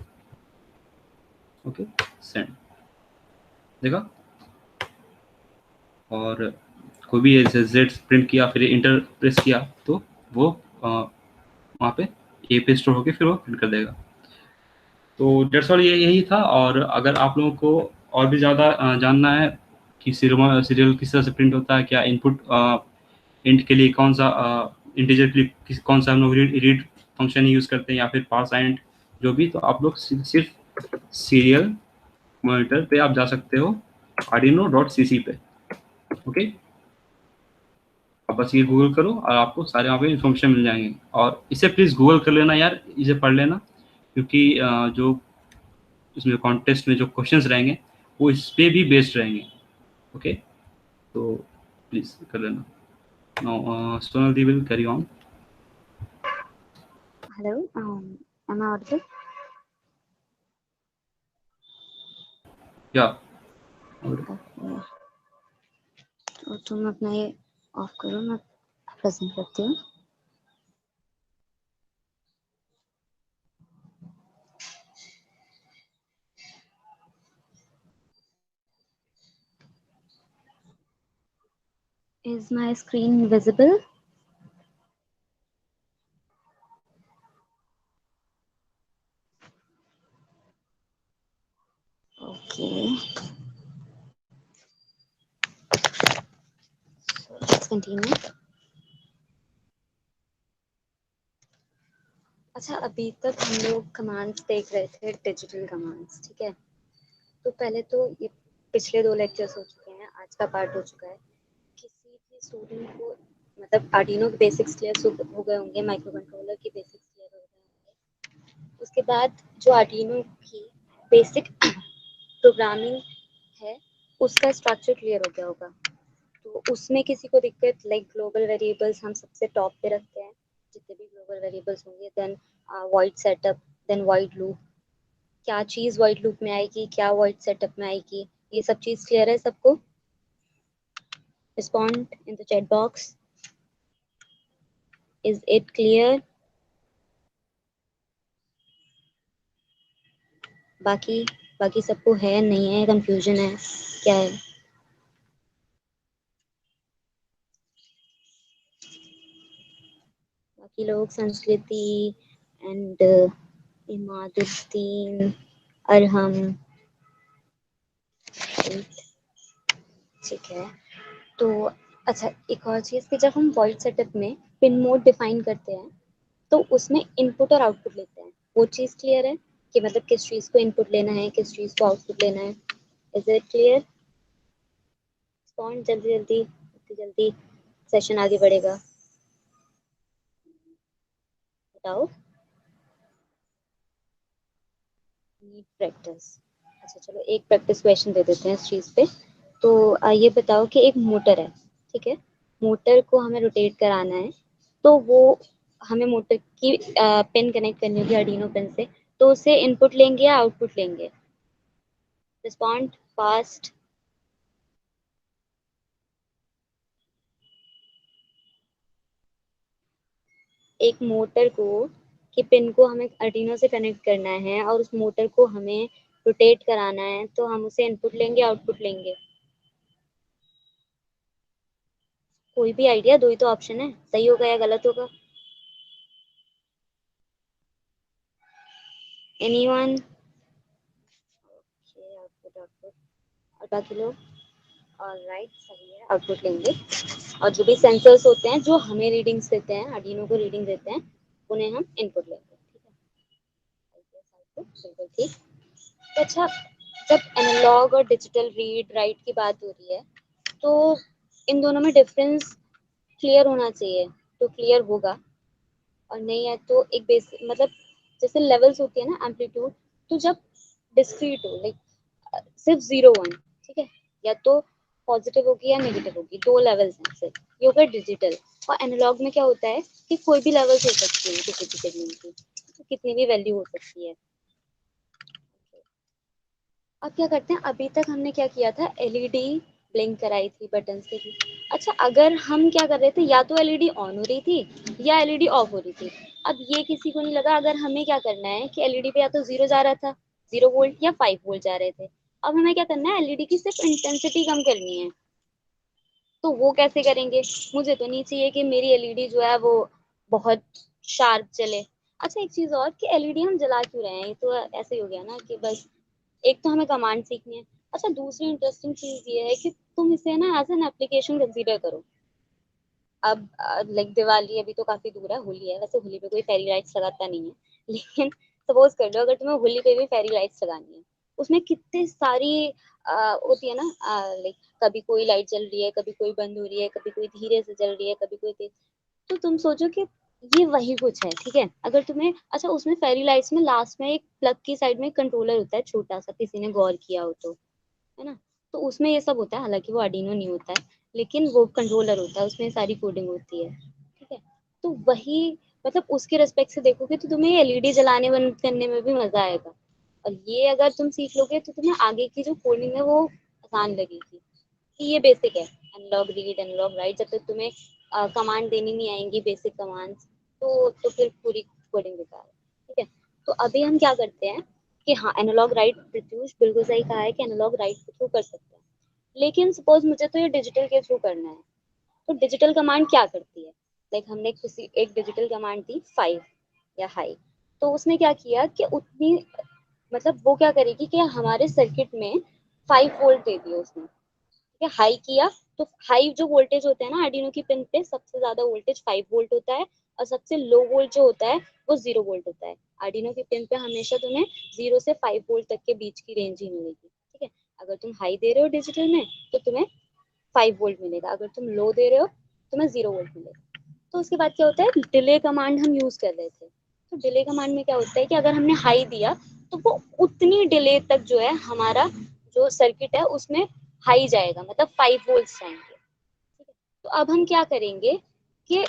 ओके, सेंड, देखा। और कोई भी जैसे जेड प्रिंट किया, फिर इंटर प्रेस किया, तो वो वहाँ पे ए पे स्टोर होके फिर वो प्रिंट कर देगा। तो डेट्स ऑल, ये यही था। और अगर आप लोगों को और भी ज़्यादा जानना है कि सीरियल किस तरह से प्रिंट होता है, क्या इनपुट इंट के लिए कौन सा इंटीजर के लिए कौन सा हम लोग रीड फंक्शन यूज़ करते हैं, या फिर पार्स एंड जो भी, तो आप लोग सिर्फ सीरियल मॉनिटर पे आप जा सकते हो, arduino.cc पे। ओके, आप बस ये गूगल करो और आपको सारे वहाँ पे इन्फॉर्मेशन मिल जाएंगे। और इसे प्लीज़ गूगल कर लेना यार, इसे पढ़ लेना, क्योंकि जो इसमें कॉन्टेस्ट में जो क्वेश्चंस रहेंगे वो इस पे भी बेस्ड रहेंगे। ओके, तो प्लीज़ कर लेना। Now Sonal the will carry on. Hello, am I audible? या Okay. तो तुम अपना ये ऑफ करो, मैं प्रेजेंट करती हूँ। Is my screen visible? Okay. So let's continue. अच्छा, अभी तक हम लोग कमांड्स देख रहे थे, डिजिटल कमांड्स, ठीक है। तो पहले तो ये पिछले 2 लेक्चर्स हो चुके हैं, आज का पार्ट हो चुका है स्टूडेंट को मतलब आर्डिनो के बेसिक्स क्लियर हो गए होंगे, माइक्रो कंट्रोलर की बेसिक्स क्लियर हो गए होंगे, उसके बाद जो आर्डिनो की बेसिक प्रोग्रामिंग है उसका स्ट्रक्चर क्लियर हो गया होगा, तो उसमें किसी को दिक्कत लाइक ग्लोबल वेरिएबल्स हम सबसे टॉप पे रखते हैं, जितने भी ग्लोबल वेरिएबल्स होंगे, then void setup, then void loop, क्या चीज़ वॉइड लूप में आएगी, क्या वॉइड सेटअप में आएगी, ये सब चीज़ क्लियर है सबको? Respond in the chat box. Is it clear? बाकी सबको है, नहीं है, कंफ्यूजन है, क्या है? बाकी लोग संस्कृति एंड इमादुद्दीन, अरहम, ठीक है। तो अच्छा, एक और चीज़ कि जब हम वॉइड सेटअप में पिन मोड डिफाइन करते हैं तो उसमें इनपुट और आउटपुट लेते हैं, वो चीज़ क्लियर है कि मतलब किस चीज़ को इनपुट लेना है, किस चीज़ को आउटपुट लेना है? Is it clear? जल्दी जल्दी जल्दी, सेशन आगे बढ़ेगा, बताओ। नीड प्रैक्टिस, अच्छा चलो एक प्रैक्टिस क्वेश्चन दे देते हैं इस चीज़ पे। तो ये बताओ कि एक मोटर है, ठीक है, मोटर को हमें रोटेट कराना है, तो वो हमें मोटर की पिन कनेक्ट करनी होगी आर्डिनो पिन से, तो उसे इनपुट लेंगे या आउटपुट लेंगे? Respond fast. एक मोटर को की पिन को हमें आर्डिनो से कनेक्ट करना है और उस मोटर को हमें रोटेट कराना है, तो हम उसे इनपुट लेंगे आउटपुट लेंगे? कोई भी आइडिया? दो ही तो ऑप्शन है, सही होगा या गलत होगा? एनीवन? आउटपुट आउटपुट, और बाकी लोग? ऑलराइट, सही है, आउटपुट लेंगे। और जो भी सेंसर्स होते हैं जो हमें रीडिंग्स देते हैं, आर्डिनो को रीडिंग देते हैं, उन्हें हम इनपुट लेंगे, ठीक है? बिल्कुल ठीक। तो अच्छा, जब एनालॉग और डिजिटल रीड राइट की बात हो रही है तो इन दोनों में डिफरेंस क्लियर होना चाहिए, तो क्लियर होगा, और नहीं है तो एक बेसिक मतलब जैसे लेवल्स होती है ना, एम्पलीट्यूड, तो जब डिस्क्रीट हो लाइक सिर्फ 0 1, ठीक है, या तो पॉजिटिव होगी या नेगेटिव होगी, दो लेवल्स हैं सिर्फ, ये होगा डिजिटल। और एनालॉग में क्या होता है कि कोई भी लेवल्स हो सकती है किसी भी सिग्नल की, तो कितनी भी वैल्यू हो सकती है। अब क्या करते हैं, अभी तक हमने क्या किया था, एलईडी ब्लिंक कराई थी बटन्स के थ्रू। अच्छा, अगर हम क्या कर रहे थे, या तो एलईडी ऑन हो रही थी या एलईडी ऑफ हो रही थी, अब ये किसी को नहीं लगा, अगर हमें क्या करना है कि एलईडी पे या तो 0 जा रहा था, 0 वोल्ट, या 5 वोल्ट जा रहे थे, अब हमें क्या करना है, एलईडी की सिर्फ इंटेंसिटी कम करनी है, तो वो कैसे करेंगे? मुझे तो नहीं चाहिए कि मेरी एलईडी जो है वो बहुत शार्प चले। अच्छा, एक चीज और कि एलईडी हम जला क्यों रहे हैं, ये तो ऐसे ही हो गया ना कि बस एक तो हमें कमांड सीखनी है। अच्छा, दूसरी इंटरेस्टिंग चीज ये है कि तुम इसे ना एज एन एप्लीकेशन कंसीडर करो। अब लाइक दिवाली अभी तो काफी दूर है, होली है, वैसे होली पे कोई फेरी लाइट्स लगाता नहीं है लेकिन सपोज कर लो अगर तुम्हें होली पे भी फेरी लाइट्स लगानी है, उसमें कितनी सारी होती है ना, लाइक कभी कोई लाइट जल रही है, कभी कोई बंद हो रही है, कभी कोई धीरे से जल रही है, कभी कोई तेज, तो तुम सोचो कि ये वही कुछ है, ठीक है, अगर तुम्हें अच्छा उसमें फेरी लाइट्स में लास्ट में एक प्लग की साइड में कंट्रोलर होता है छोटा सा, किसी ने गौर किया हो तो, है ना, तो उसमें ये सब होता है, हालांकि वो आर्डिनो नहीं होता है, लेकिन वो कंट्रोलर होता है, उसमें सारी कोडिंग होती है, ठीक है, तो वही मतलब उसके रेस्पेक्ट से देखोगे तो तुम्हें एलईडी जलाने बंद करने में भी मजा आएगा, और ये अगर तुम सीख लोगे तो तुम्हें आगे की जो कोडिंग है वो आसान लगेगी, कि ये बेसिक है, एनालॉग रीड एनालॉग राइट, जब तक तुम्हें कमांड देनी नहीं आएंगी बेसिक कमांड्स, तो फिर पूरी कोडिंग बेकार है, ठीक है। तो अभी हम क्या करते हैं कि हाँ, एनालॉग राइट, प्रत्यूष बिल्कुल सही कहा है कि एनालॉग राइट के थ्रू कर सकते हैं, लेकिन सपोज मुझे तो ये डिजिटल के थ्रू करना है, तो डिजिटल कमांड क्या करती है, लाइक हमने किसी एक डिजिटल कमांड दी 5 या हाई, तो उसने क्या किया कि उतनी मतलब वो क्या करेगी कि हमारे सर्किट में 5 वोल्ट दे दिया उसने, ठीक है, हाई किया, तो हाई जो वोल्टेज होता है ना आर्डिनो की पिन पे, सबसे ज्यादा वोल्टेज 5 वोल्ट होता है, और सबसे लो वोल्ट जो होता है वो 0 वोल्ट होता है। आर्डिनो की पिन पे हमेशा तुम्हें 0 से 5 वोल्ट तक के बीच की रेंज ही मिलेगी, ठीक है। अगर तुम हाई दे रहे हो डिजिटल में तो तुम्हें 5 वोल्ट मिलेगा, अगर तुम लो दे रहे हो तुम्हें 0 वोल्ट मिलेगा। तो उसके बाद क्या होता है, डिले कमांड हम यूज कर रहे थे। तो डिले कमांड में क्या होता है कि अगर हमने हाई दिया तो वो उतनी डिले तक जो है हमारा जो सर्किट है उसमें हाई जाएगा, मतलब 5 वोल्ट जाएंगे। ठीक है, तो अब हम क्या करेंगे कि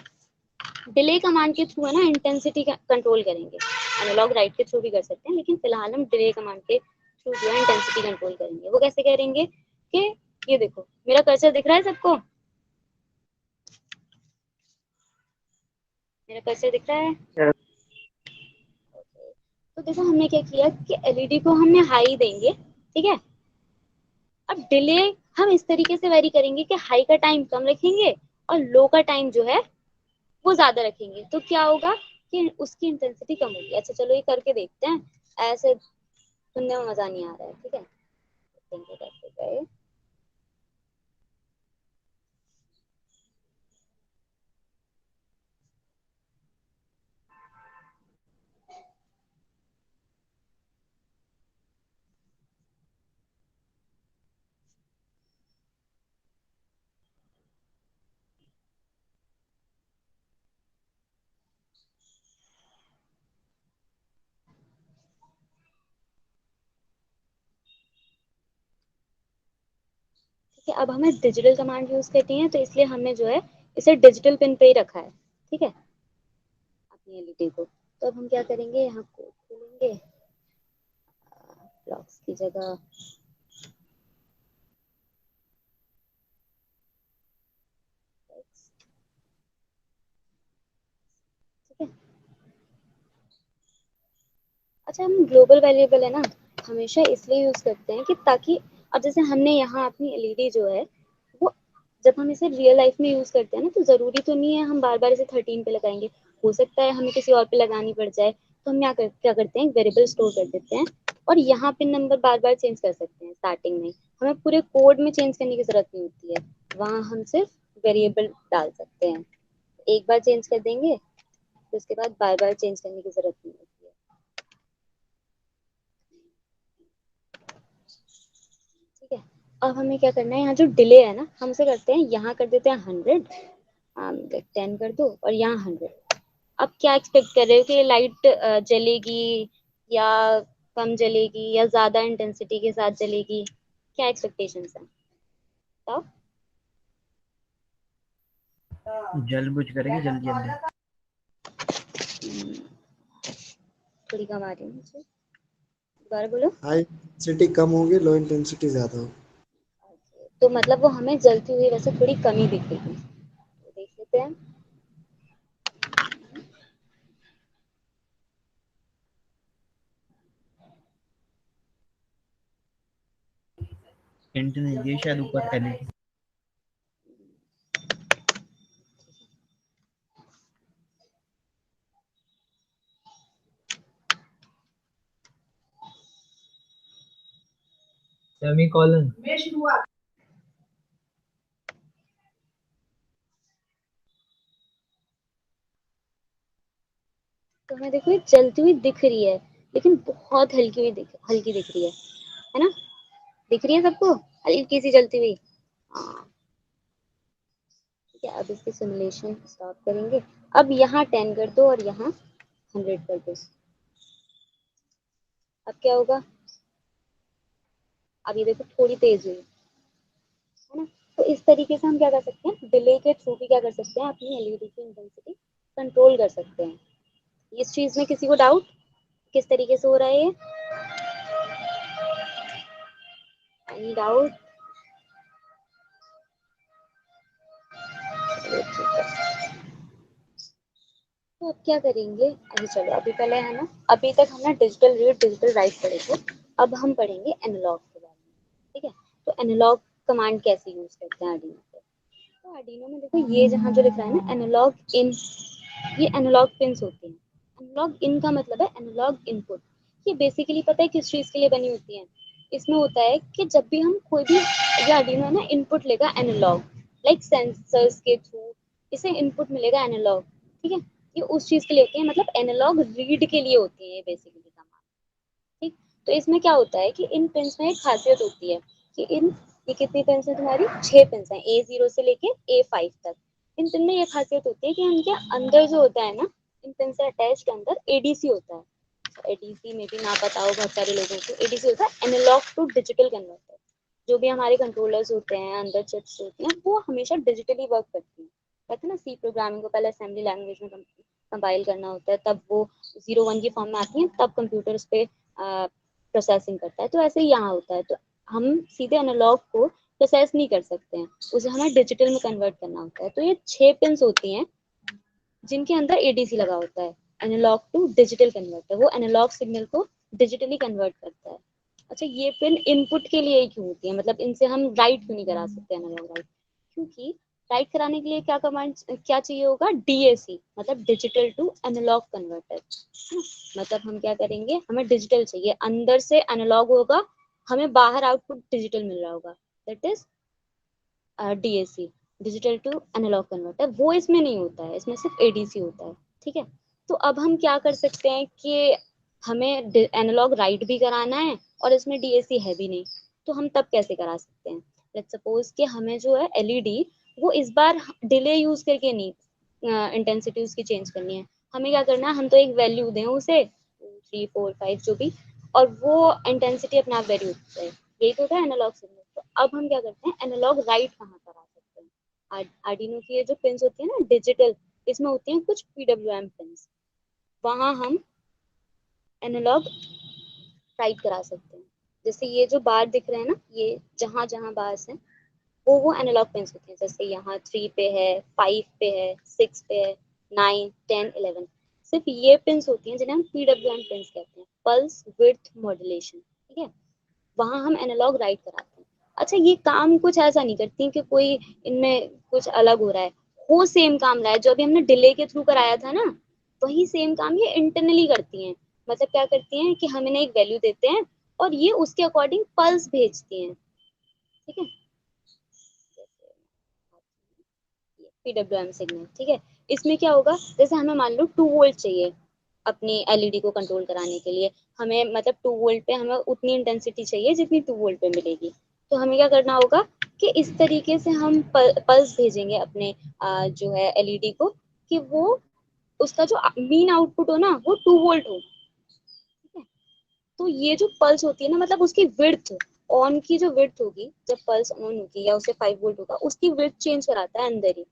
डिले कमांड के थ्रू है ना इंटेंसिटी कंट्रोल करेंगे। एनालॉग राइट के थ्रू भी कर सकते हैं, लेकिन फिलहाल हम डिले कमांड के थ्रू जो है इंटेंसिटी कंट्रोल करेंगे। वो कैसे करेंगे कि ये देखो मेरा कर्सर दिख रहा है सबको, मेरा कर्सर दिख रहा है। तो देखो हमने क्या किया कि एलईडी को हमने हाई देंगे, ठीक है। अब डिले हम इस तरीके से वेरी करेंगे कि हाई का टाइम कम रखेंगे और लो का टाइम जो है वो ज्यादा रखेंगे। तो क्या होगा कि उसकी इंटेंसिटी कम होगी। अच्छा चलो ये करके देखते हैं, ऐसे सुनने में मजा नहीं आ रहा है, ठीक है। देखेंगे कैसे गए। ठीक है, अब हमें डिजिटल कमांड यूज करती है, तो इसलिए हमने जो है इसे डिजिटल पिन पे ही रखा है, ठीक है, अपनी एलईडी को। तो अब हम क्या करेंगे, यहाँ कोड खोलेंगे, ब्लॉक्स की जगह ठीक है। अच्छा हम ग्लोबल वेरिएबल है ना हमेशा इसलिए यूज करते हैं कि ताकि अब जैसे हमने यहाँ अपनी एलईडी जो है वो जब हम इसे रियल लाइफ में यूज करते हैं ना, तो जरूरी तो नहीं है हम बार बार इसे 13 पे लगाएंगे, हो सकता है हमें किसी और पे लगानी पड़ जाए। तो हम क्या करते हैं, वेरिएबल स्टोर कर देते हैं और यहाँ पिन नंबर बार बार चेंज कर सकते हैं। स्टार्टिंग में हमें पूरे कोड में चेंज करने की जरूरत नहीं होती है, वहाँ हम सिर्फ वेरिएबल डाल सकते हैं। एक बार चेंज कर देंगे तो उसके बाद बार बार चेंज करने की जरूरत नहीं होती है, ठीक है। अब हमें क्या करना है, यहाँ जो डिले है ना हम उसे करते हैं, यहाँ कर देते हैं 100, 10 कर दो और यहाँ 100। अब क्या एक्सपेक्ट कर रहे हो कि लाइट जलेगी या कम जलेगी या ज्यादा इंटेंसिटी के साथ जलेगी, क्या एक्सपेक्टेशंस है बताओ। जल बुझ करेगी जल्दी जल्दी। हम्म, थोड़ी कम आ रही है मुझे, दोबारा बोलो। हाई इंटेंसिटी कम होगी, लो इंटेंसिटी ज्यादा होगी। तो मतलब वो हमें जलती हुई वैसे थोड़ी कमी दिखेगी, तो देख लेते हैं। हिंट नहीं दिए शायद ऊपर एलईडी। सेमीकोलन। तो हमें देखो ये जलती हुई दिख रही है, लेकिन बहुत हल्की दिख रही है ना, दिख रही है सबको हल्की सी जलती हुई। हाँ ठीक है, अब इसकी सिमुलेशन स्टॉप करेंगे। अब यहाँ 10 कर दो और यहाँ 100 कर दो। अब क्या होगा, अब ये देखो थोड़ी तेज हुई है ना। तो इस तरीके से हम क्या कर सकते हैं, डिले के थ्रू भी क्या कर सकते हैं, अपनी एलईडी की इंटेंसिटी कंट्रोल कर सकते हैं। इस चीज में किसी को डाउट, किस तरीके से हो रहा है ये, एनी डाउट? ठीक है, तो अब क्या करेंगे, अभी चलो अभी पहले है ना, अभी तक हमने डिजिटल रीड डिजिटल राइट पढ़े थे, अब हम पढ़ेंगे एनालॉग के बारे में, ठीक है। तो एनालॉग कमांड कैसे यूज करते हैं आर्डिनो पे। तो आर्डिनो में देखो ये जहाँ जो लिख रहा है ना एनालॉग इन, ये एनालॉग पिंस होते हैं। एनालॉग इन का मतलब है एनालॉग इनपुट। ये बेसिकली पता है किस चीज के लिए बनी होती है, इसमें होता है कि जब भी हम कोई भी, ये आर्डिनो है ना इनपुट लेगा एनालॉग, लाइक सेंसर्स के थ्रू इसे इनपुट मिलेगा एनालॉग, ठीक है। ये उस चीज के लिए होती है, मतलब एनालॉग रीड के लिए होती है बेसिकली कमांड, ठीक। तो इसमें क्या होता है कि इन पिंस में एक खासियत होती है कि इन ये कितनी पिन है तुम्हारी? 6 पिन है, A0 से लेके A5 तक। इन पिन में ये खासियत होती है कि इनके अंदर जो होता है ना, इन पिन से अटैच के अंदर एडीसी होता है। एडीसी में भी ना पता हो बहुत सारे लोगों को, एडीसी होता है एनालॉग टू डिजिटल कन्वर्टर। जो भी हमारे कंट्रोलर्स होते हैं, अंदर चिप्स होती हैं, वो हमेशा डिजिटली वर्क करती हैं। कहते हैं ना, सी प्रोग्रामिंग को पहले असेंबली लैंग्वेज में कंपाइल करना होता है, तब वो 0-1 की फॉर्म में आती है, तब कंप्यूटर उस पर प्रोसेसिंग करता है। तो ऐसे ही यहाँ होता है। तो हम सीधे एनालॉग को प्रोसेस नहीं कर सकते हैं, उसे हमें डिजिटल में कन्वर्ट करना होता है। तो ये 6 पिन्स होती हैं जिनके अंदर एडीसी लगा होता है, एनालॉग टू डिजिटल कन्वर्टर। वो एनालॉग सिग्नल को डिजिटली कन्वर्ट करता है। अच्छा, ये पिन इनपुट के लिए ही क्यों होती है, मतलब इनसे हम राइट क्यों नहीं करा सकते एनालॉग राइट? क्योंकि राइट कराने के लिए क्या कमांड क्या चाहिए होगा? डीएसी, मतलब डिजिटल टू एनालॉग कन्वर्टर। मतलब हम क्या करेंगे, हमें डिजिटल चाहिए, अंदर से एनालॉग होगा, हमें बाहर आउटपुट डिजिटल मिल रहा होगा, that is DAC, digital to analog converter. वो इसमें नहीं होता है, इसमें सिर्फ एडीसी होता है। ठीक है, तो अब हम क्या कर सकते हैं कि हमें एनालॉग राइट भी कराना है और इसमें डीएसी है भी नहीं, तो हम तब कैसे करा सकते हैं? लेट्स सपोज कि हमें जो है एलईडी वो इस बार डिले यूज करके नहीं, इंटेंसिटी उसकी चेंज करनी है। हमें क्या करना है, हम तो एक वैल्यू दें उसे 3, 4, 5 जो भी, और वो इंटेंसिटी अपने आप वेरी होती है। यही तो होता है एनालॉग सिग्नल। तो अब हम क्या करते हैं, एनालॉग राइट कहाँ करा सकते हैं? आर्डिनो की ये जो पिन्स होती है ना डिजिटल, इसमें होती हैं कुछ पीडब्ल्यूएम पिन्स, वहां हम एनालॉग राइट करा सकते हैं। जैसे ये जो बार दिख रहे हैं ना, ये जहां जहां बार्स हैं वो एनालॉग पिन्स होती हैं। जैसे यहाँ 3 पे है, 5 पे है, 6 पे है, 9, 10, 11, सिर्फ ये पिन्स होती हैं जिन्हें हम पीडब्ल्यूएम पिन्स कहते हैं, पल्स विड्थ मॉड्यूलेशन। ठीक है, वहां हम एनालॉग राइट कराते हैं। अच्छा, ये काम कुछ ऐसा नहीं करती कि कोई इनमें कुछ अलग हो रहा है, वो सेम काम रहा है जो अभी हमने डिले के थ्रू कराया था ना, वही सेम काम ये इंटरनली करती हैं। मतलब क्या करती हैं कि हम इन्हें एक वैल्यू देते हैं और ये उसके अकॉर्डिंग पल्स भेजती हैं। ठीक है, पीडब्ल्यूएम सिग्नल। ठीक है, इसमें क्या होगा, जैसे हमें मान लो 2 वोल्ट चाहिए अपनी एलईडी को कंट्रोल कराने के लिए, हमें मतलब 2 वोल्ट पे हमें उतनी इंटेंसिटी चाहिए जितनी 2 वोल्ट पे मिलेगी। तो हमें क्या करना होगा कि इस तरीके से हम पल्स भेजेंगे अपने जो है एलईडी को, कि वो उसका जो मीन आउटपुट हो ना वो 2 वोल्ट हो। ठीक है, तो ये जो पल्स होती है ना, मतलब उसकी विड्थ, ऑन की जो विड्थ होगी जब पल्स ऑन होगी या उसे 5 वोल्ट होगा, उसकी विड्थ चेंज कराता है अंदर ही,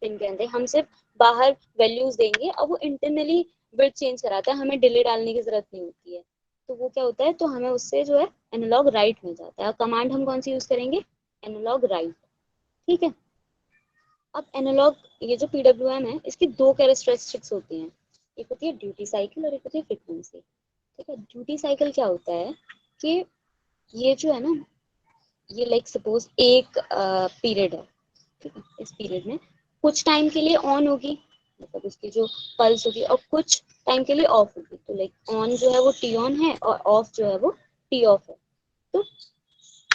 पिन के अंदर। हम सिर्फ बाहर वैल्यूज देंगे और वो इंटरनली विड्थ चेंज कराता है, हमें डिले डालने की जरूरत नहीं होती है। तो वो क्या होता है, तो हमें उससे जो है एनालॉग राइट मिल जाता है। कमांड हम कौन सी यूज करेंगे? Analog write. ठीक है, अब एनालॉग ये जो पीडब्ल्यूएम है, इसकी 2 कैरेक्टरिस्टिक्स होती हैं, एक होती है ड्यूटी साइकिल और एक होती है फ्रीक्वेंसी। ठीक है, ड्यूटी साइकिल क्या होता है कि ये जो है ना, ये लाइक सपोज एक पीरियड है। ठीक है, इस पीरियड में कुछ टाइम के लिए ऑन होगी, मतलब उसकी जो पल्स होगी, और कुछ टाइम के लिए ऑफ होगी। तो लाइक ऑन जो है वो टी ऑन है और ऑफ जो है वो टी ऑफ है। तो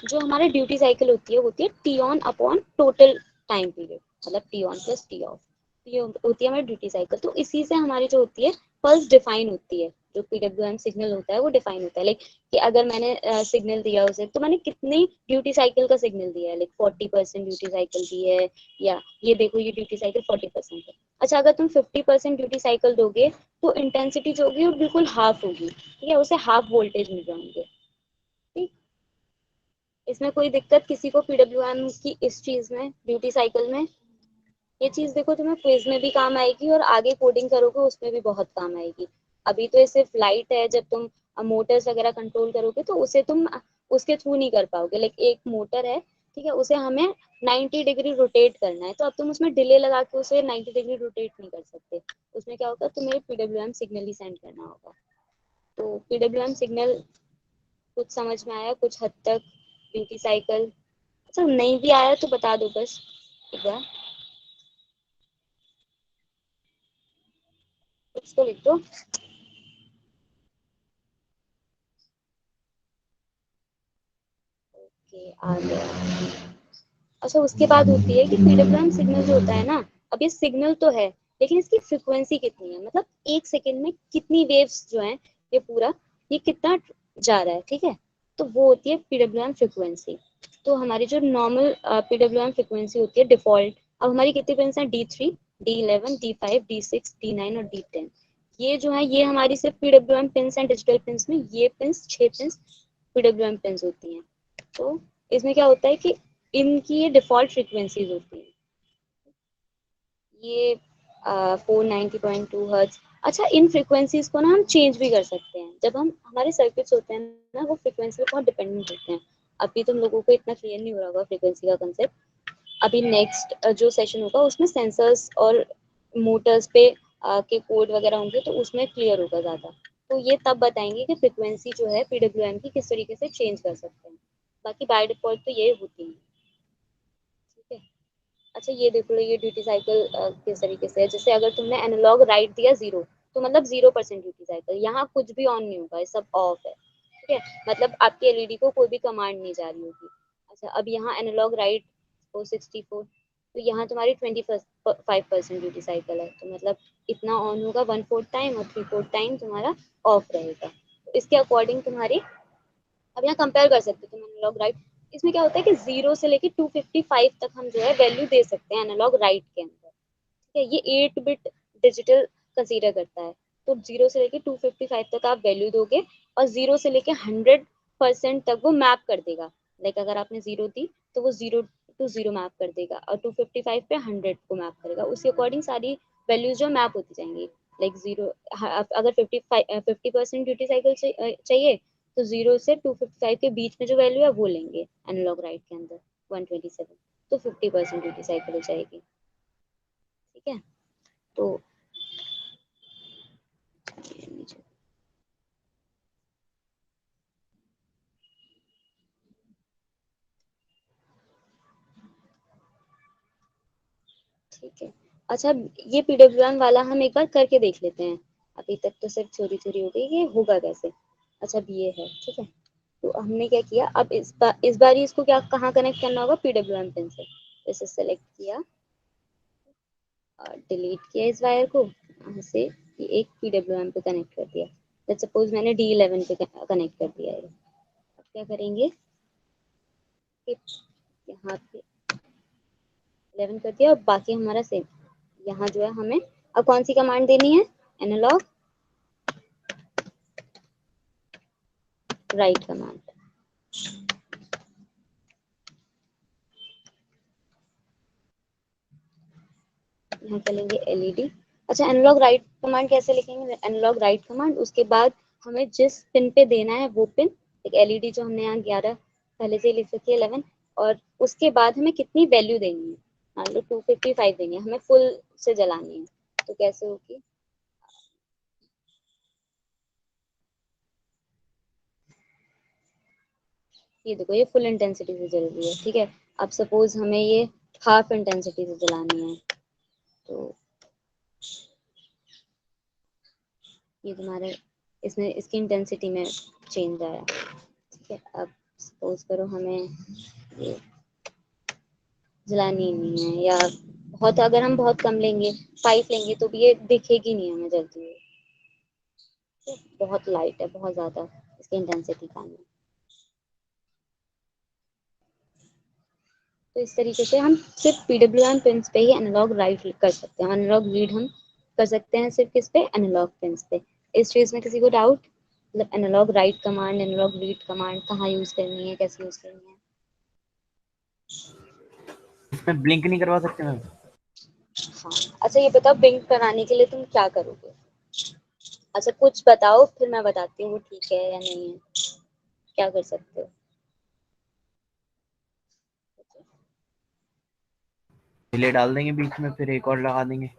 जो हमारी ड्यूटी साइकिल होती है T on upon total time period, मतलब T on plus T off, ये होती है हमारी ड्यूटी साइकिल। तो इसी से हमारी जो होती है पल्स डिफाइन होती है, जो पीडब्ल्यूएम सिग्नल होता है वो डिफाइन होता है। लाइक कि अगर मैंने सिग्नल दिया उसे, तो मैंने कितनी ड्यूटी साइकिल का सिग्नल दिया है, लाइक 40% ड्यूटी साइकिल दी है, या ये देखो ये ड्यूटी साइकिल 40% है। अच्छा, अगर तुम 50% ड्यूटी साइकिल दोगे तो इंटेंसिटी जो होगी वो बिल्कुल हाफ होगी। ठीक है, उसे हाफ वोल्टेज मिल जाएंगे। ठीक, इसमें कोई दिक्कत किसी को पीडब्ल्यूएम की इस चीज में, ड्यूटी साइकिल में? ये चीज देखो तुम्हें क्विज में भी काम आएगी और आगे कोडिंग करोगे उसमें भी बहुत काम आएगी। अभी तो ये सिर्फ लाइट है, जब तुम मोटर्स वगैरह कंट्रोल करोगे तो उसे तुम उसके थ्रू नहीं कर पाओगे। लाइक एक मोटर है, ठीक है, उसे हमें 90 डिग्री रोटेट करना है, तो अब तुम उसमें डिले लगा के उसे 90 डिग्री रोटेट नहीं कर सकते। उसमें क्या होगा, तुम्हें पीडब्ल्यूएम सिग्नल ही सेंड करना होगा। तो पीडब्ल्यूएम सिग्नल कुछ समझ में आया कुछ हद तक, ड्यूटी साइकिल? अच्छा, नहीं भी आया तो बता दो बस एक बार, कुछ तो लिख दो। ओके, आ गया। अच्छा, उसके बाद होती है कि पीडब्ल्यूएम सिग्नल जो होता है ना, अब ये सिग्नल तो है लेकिन इसकी फ्रिक्वेंसी कितनी है, मतलब 1 सेकेंड में कितनी वेव्स जो है, ये पूरा ये कितना जा रहा है। ठीक है, तो वो होती है पीडब्ल्यूएम फ्रिक्वेंसी। तो हमारी जो नॉर्मल PWM फ्रिक्वेंसी होती है डिफॉल्ट, अब हमारी कितनी पिंस हैं, D3, D11, D5, D6, D9 और D10। ये जो है ये हमारी सिर्फ PWM पिंस हैं डिजिटल पिंस में, ये पिंस 6 पिंस PWM पिंस होती हैं। तो इसमें क्या होता है कि इनकी ये डिफॉल्ट फ्रिक्वेंसीज होती हैं, ये 490.2 हर्ट्ज। अच्छा, इन फ्रिक्वेंसीज को ना हम चेंज भी कर सकते हैं। जब हम हमारे सर्किट्स होते हैं ना वो फ्रिक्वेंसी पे बहुत डिपेंडेंट होते हैं। अभी तुम लोगों को इतना क्लियर नहीं हो रहा होगा फ्रिक्वेंसी का कंसेप्ट, अभी नेक्स्ट जो सेशन होगा उसमें सेंसर्स और मोटर्स पे के कोड वगैरह होंगे तो उसमें क्लियर होगा ज़्यादा। तो ये तब बताएंगे कि फ्रिक्वेंसी जो है PWM की किस तरीके से चेंज कर सकते हैं। बाकी बाय डिफॉल्ट तो ये होती है, ठीक है। अच्छा ये देख लो, ये ड्यूटी साइकिल किस तरीके से है। जैसे अगर तुमने एनालॉग राइट दिया 0 तो मतलब 0% ड्यूटी साइकिल, यहाँ कुछ भी ऑन नहीं होगा, ये सब ऑफ है, ठीक है। मतलब आपकी एलईडी को कोई भी कमांड नहीं जा रही होगी। अच्छा अब यहाँ एनालॉग राइट 464 तो यहाँ तुम्हारी 25% ड्यूटी साइकिल है, तो मतलब इतना ऑन होगा 1/4 टाइम और 3/4 टाइम तुम्हारा ऑफ रहेगा। तो इसके अकॉर्डिंग तुम्हारी, अब यहाँ कंपेयर कर सकते हो तुम एनालॉग राइट। इसमें क्या होता है कि 0 से लेके 255 तक हम जो है वैल्यू दे सकते हैं एनालॉग राइट के अंदर, ठीक है। ये 8 बिट डिजिटल कंसीडर करता है, तो 0 से लेके 255 तक आप वैल्यू दोगे और 0 से लेके 100% तक वो मैप कर देगा। लाइक अगर आपने 0 दी तो वो 0 to 0 मैप कर देगा और 255 पे 100 को मैप करेगा। उसके अकॉर्डिंग सारी वैल्यूज जो मैप होती जाएंगी। लाइक 0 अगर 50% ड्यूटी साइकिल चाहिए तो 0 से 255 के बीच में जो वैल्यू है वो लेंगे एनालॉग राइट के अंदर 127, तो 50% ड्यूटी साइकिल हो जाएगी, ठीक है। तो ठीक है। अच्छा ये PWM वाला हम एक बार करके देख लेते हैं। अभी तक तो सिर्फ चोरी चोरी हो गई, ये होगा कैसे। अच्छा अब ये है, ठीक है। तो हमने क्या किया, अब इस बार ही इसको क्या कहाँ कनेक्ट करना होगा, PWM पिन से। इसे सेलेक्ट किया और डिलीट किया इस वायर को, यहाँ से ये एक PWM पे कनेक्ट कर दिया। लेट्स सपोज मैंने D11 पे कनेक्ट कर दिया है। अब क्या करेंगे कि यहाँ पे 11 कर दिया और बाकी हमारा सेम। यहाँ जो है हमें अब कौन सी कमांड देनी है, एनालॉग राइट कमांड। यहाँ क्या लेंगे, एलईडी। अच्छा एनालॉग राइट कमांड कैसे लिखेंगे, एनालॉग राइट कमांड, उसके बाद हमें जिस पिन पे देना है वो पिन, एक एलईडी जो हमने यहाँ 11 पहले से ही लिख रखी है 11, और उसके बाद हमें कितनी वैल्यू देनी है, मान लो 255 देनी है, हमें फुल से जलानी है। तो कैसे होगी, ये देखो ये फुल इंटेंसिटी से जल रही है, ठीक है। अब सपोज हमें ये हाफ इंटेंसिटी से जलानी है, तो ये तुम्हारे इसमें इसकी इंटेंसिटी में चेंज आया, ठीक है। अब सपोज करो हमें ये जलानी नहीं है, या बहुत अगर हम बहुत कम लेंगे 5 लेंगे तो भी ये दिखेगी नहीं हमें जलती हुई, बहुत लाइट है, बहुत ज़्यादा इसकी इंटेंसिटी कम है। तो इस तरीके से हम सिर्फ PWM पिंस पे ही एनालॉग राइट कर सकते हैं, एनालॉग रीड हम कर सकते हैं सिर्फ किस पे, एनालॉग पिंस पे। इस चीज़ में किसी को डाउट, मतलब analog write command analog read command कहाँ यूज़ करनी है, कैसे यूज़ करनी है। इसमें ब्लिंक नहीं करवा सकते मैम? हाँ अच्छा ये बताओ ब्लिंक कराने के लिए तुम क्या करोगे। अच्छा कुछ बताओ फिर मैं बताती हूँ वो ठीक है या नहीं है, क्या कर सकते हो। डिले डाल देंगे बीच में, फिर एक और लगा देंगे।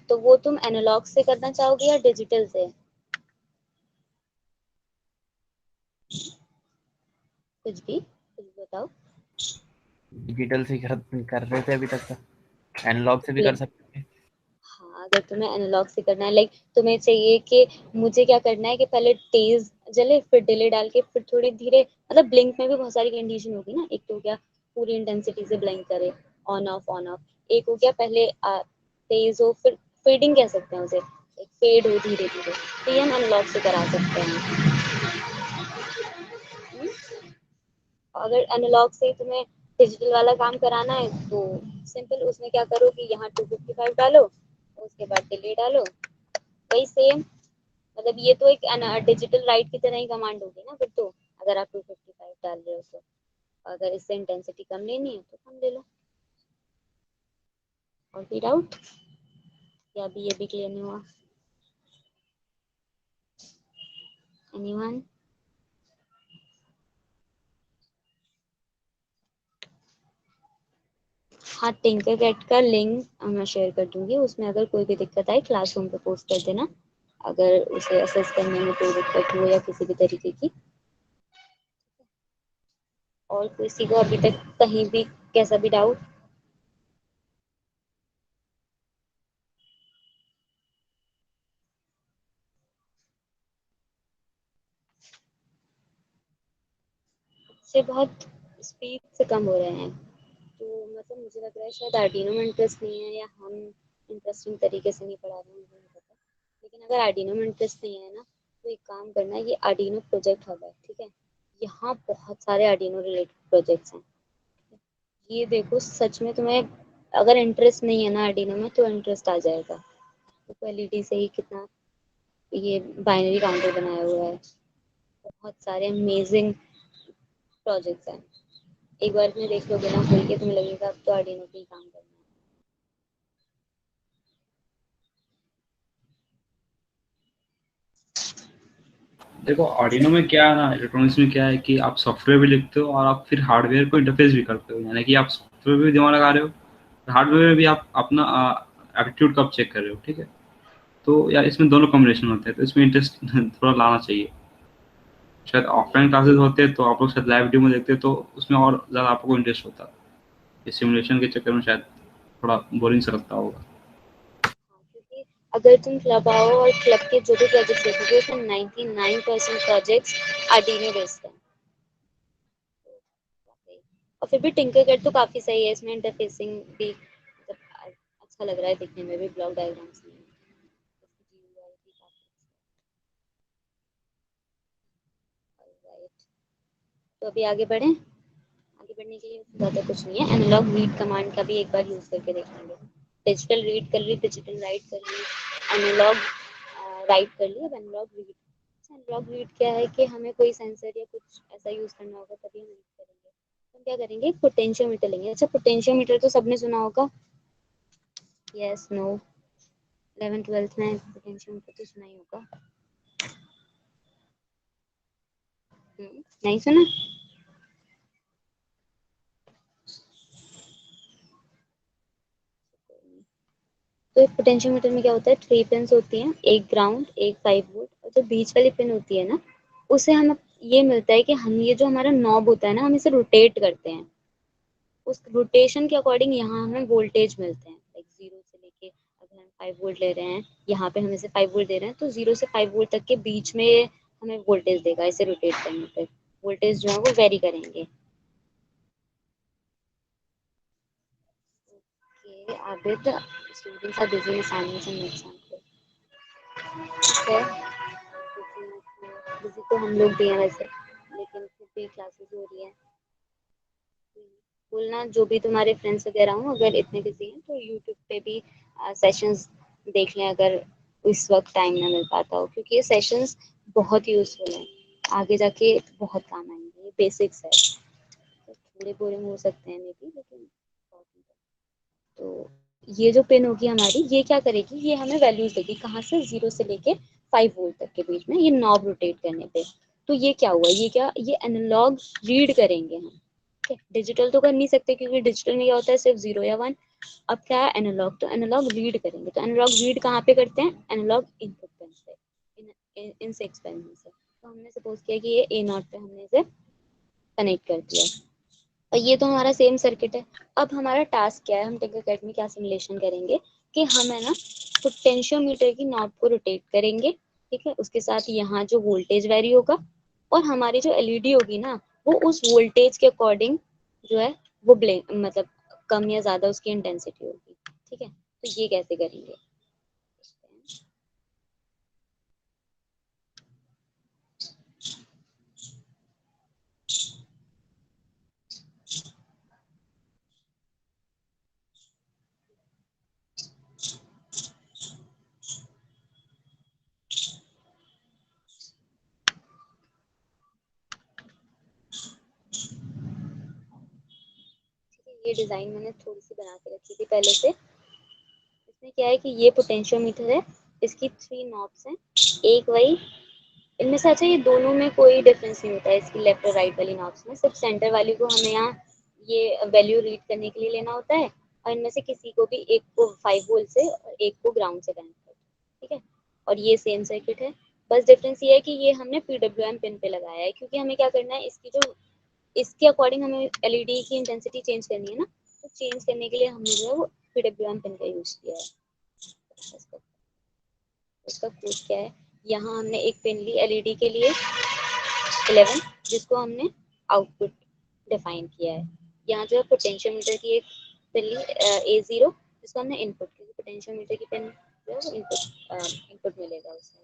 तो वो तुम एनालॉग से करना चाहोगे या डिजिटल से, कुछ बताओ। डिजिटल से कर रहे थे अभी तक, तो एनालॉग से भी कर सकते हैं। हाँ अगर तुम्हें एनालॉग से करना है, लाइक तुम्हें चाहिए कि मुझे क्या करना है कि पहले तेज जले फिर डिले डाल के फिर थोड़ी धीरे, मतलब ब्लिंक में भी बहुत सारी कंडीशन होगी ना, एक तो हो गया पूरी इंटेंसिटी से ब्लिंक करे ऑन ऑफ, एक हो गया पहले तेज हो फिर फेडिंग कह सकते हैं उसे, एक फेड हो धीरे धीरे, तो ये हम एनालॉग से करा सकते हैं। अगर एनालॉग से तुम्हें डिजिटल वाला काम कराना है तो सिंपल उसमें क्या करो कि यहाँ 255 डालो, उसके बाद डिले डालो, वही सेम। मतलब ये तो एक डिजिटल राइट की तरह ही कमांड होगी ना फिर तो, अगर आप 255 डाल रहे हो तो। अगर इससे इंटेंसिटी कम लेनी है तो कम ले लो। और कोई डाउट, या अभी ये भी क्लियर नहीं हुआ? एनीवन? हाँ, टिंकरकैड का लिंक मैं शेयर कर दूंगी, उसमें अगर कोई भी दिक्कत आए क्लासरूम पे पोस्ट कर देना, अगर उसे असेस करने में कोई दिक्कत हो या किसी भी तरीके की। और किसी को अभी तक कहीं भी कैसा भी डाउट? से बहुत स्पीड से कम हो रहे हैं, तो मतलब मुझे लग रहा है शायद आर्डिनो में इंटरेस्ट नहीं है या हम इंटरेस्टिंग तरीके से नहीं पढ़ा रहे हैं, मुझे नहीं पता। लेकिन अगर आर्डिनो में इंटरेस्ट नहीं है ना, तो एक काम करना, ये आर्डिनो प्रोजेक्ट हब है, ठीक है? यहाँ बहुत सारे आर्डिनो रिलेटेड प्रोजेक्ट्स हैं। ये देखो, सच में तुम्हें अगर इंटरेस्ट नहीं है ना आर्डिनो में, तो इंटरेस्ट आ जाएगा। तो एलईडी से ही कितना ये बाइनरी काउंटर बनाया हुआ है, बहुत सारे अमेजिंग प्रोजेक्ट्स हैं। एक बार में देख लोगे ना खोल के, तुम्हें लगेगा अब तो आर्डिनो पे ही काम करना है। देखो आर्डिनो में क्या है ना, इलेक्ट्रॉनिक्स में क्या है कि आप सॉफ्टवेयर भी लिखते हो और आप फिर हार्डवेयर को इंटरफेस भी करते हो, यानी कि आप सॉफ्टवेयर भी दिमाग लगा रहे हो, हार्डवेयर में भी आप अपना एप्टीट्यूड कब चेक कर रहे हो, ठीक है? तो यार इसमें दोनों कॉम्बिनेशन होते हैं, तो इसमें इंटरेस्ट थोड़ा लाना चाहिए। शायद ऑफलाइन क्लासेस होते तो आप लोग शायद लाइव डेमो देखते तो उसमें और ज़्यादा आपको इंटरेस्ट होता। इस सिमुलेशन के चक्कर में शायद थोड़ा बोरिंग सा लगता होगा। क्योंकि अगर तुम क्लब आओ और क्लब के जो भी प्रोजेक्ट्स देखोगे, उसमें 99% प्रोजेक्ट्स आर्डिनो बेस्ड हैं। और फिर भी टिंकरकैड तो काफी सही है, इसमें इंटरफेसिंग भी मतलब अच्छा लग रहा है दिखने में भी, ब्लॉक डायग्राम्स में इसकी GUI भी काफी अच्छा है। Alright, तो अभी आगे बढ़ें। आगे बढ़ने के लिए ज़्यादा कुछ नहीं है, एनालॉग रीड कमांड का भी एक बार यूज़ करके देख लेंगे। डिजिटल रीड कर ली, डिजिटल राइट कर ली, एनालॉग राइट कर ली, अब एनालॉग रीड। एनालॉग रीड क्या है कि हमें कोई सेंसर या कुछ ऐसा यूज़ करना होगा तभी हम रीड करेंगे। तो हम क्या करेंगे, पोटेंशियोमीटर लेंगे। अच्छा, पोटेंशियोमीटर तो सबने सुना होगा, यस नो? 11th 12th में पोटेंशियोमीटर तो सुना ही होगा। नहीं सुना? तो एक पोटेंशियोमीटर में क्या होता है, 3 पिन्स होती हैं, एक ग्राउंड, एक 5 वोल्ट, और जो बीच वाली पिन होती है ना, उसे हम ये मिलता है कि हम ये जो हमारा नॉब होता है ना, हम इसे रोटेट करते हैं। उस रोटेशन के अकॉर्डिंग यहाँ हमें वोल्टेज मिलते हैं, लाइक 0 से लेके, अगर हम 5 वोल्ट ले रहे हैं, यहाँ पे हम इसे 5 वोल्ट दे रहे हैं, तो 0 से 5 वोल्ट तक के बीच में हमें वोल्टेज देगा इसे रोटेट करने पे। वोल्टेज जो है वो वेरी करेंगे। Okay, Abid, students are busy in assignments and notes. ठीक है, बिजी तो हम लोग भी हैं वैसे, लेकिन फिर भी क्लासेस हो रही है। बोलना जो भी तुम्हारे फ्रेंड्स वगैरह हों, अगर इतने बिजी हैं तो यूट्यूब पे भी सेशंस देख लें, अगर इस वक्त टाइम ना मिल पाता हो, क्योंकि ये सेशंस बहुत यूजफुल हैं, आगे जाके बहुत काम आएंगे। ये बेसिक्स है, तो थोड़े बोरिंग हो सकते हैं मे बी, लेकिन important है। तो ये जो पिन होगी हमारी, ये क्या करेगी, ये हमें वैल्यूज देगी, कहाँ से, 0 से लेके 5 वोल्ट तक के बीच में, ये नॉब रोटेट करने पे। तो ये क्या हुआ, ये क्या, ये एनालॉग रीड करेंगे हम। डिजिटल तो कर नहीं सकते, क्योंकि डिजिटल में क्या होता है, सिर्फ 0 या 1। अब क्या है, एनालॉग, तो एनालॉग रीड करेंगे। तो एनालॉग रीड कहाँ पे करते हैं, एनालॉग इनपुट पिन से, इन 6 पिन से। तो हमने सपोज किया कि ये A0 पे हमने इसे कनेक्ट कर दिया, और ये तो हमारा सेम सर्किट है। अब हमारा टास्क क्या है, हम टिंकरकैड में क्या सिमुलेशन करेंगे कि हम है ना पोटेंशियोमीटर की नॉब को रोटेट करेंगे, ठीक है? उसके साथ यहाँ जो वोल्टेज वेरी होगा, और हमारी जो एलईडी होगी ना, वो उस वोल्टेज के अकॉर्डिंग जो है वो ब्लिंक, मतलब कम या ज्यादा उसकी इंटेंसिटी होगी, ठीक है? तो ये कैसे करेंगे, डिज़ाइन मैंने थोड़ी सी बना के रखी थी पहले से। इसमें क्या है कि ये पोटेंशियोमीटर है, इसकी 3 नॉब्स हैं, एक वही इनमें से। अच्छा, ये दोनों में कोई डिफरेंस नहीं होता है इसकी लेफ्ट और राइट वाली नॉब्स में, सिर्फ सेंटर वाली को हमें यहाँ ये वैल्यू रीड करने के लिए लेना होता है, और इनमें से किसी को भी एक को 5 वोल्ट से और एक को ग्राउंड से कनेक्ट करना है, ठीक है। और ये सेम सर्किट है, बस डिफरेंस ये है कि ये हमने PWM पिन पे लगाया है, क्योंकि हमें क्या करना है, इसके अकॉर्डिंग हमें एलईडी की इंटेंसिटी चेंज करनी है ना, तो चेंज करने के लिए हमने जो है वो PWM पिन का यूज़ किया है। उसका कोड क्या है, यहाँ हमने एक पिन ली एलईडी के लिए 11, जिसको हमने आउटपुट डिफाइन किया है। यहाँ जो है पोटेंशियोमीटर की एक पिन ली A0, जिसको हमने इनपुट, क्योंकि पोटेंशियोमीटर की पिन जो है वो इनपुट मिलेगा उसमें।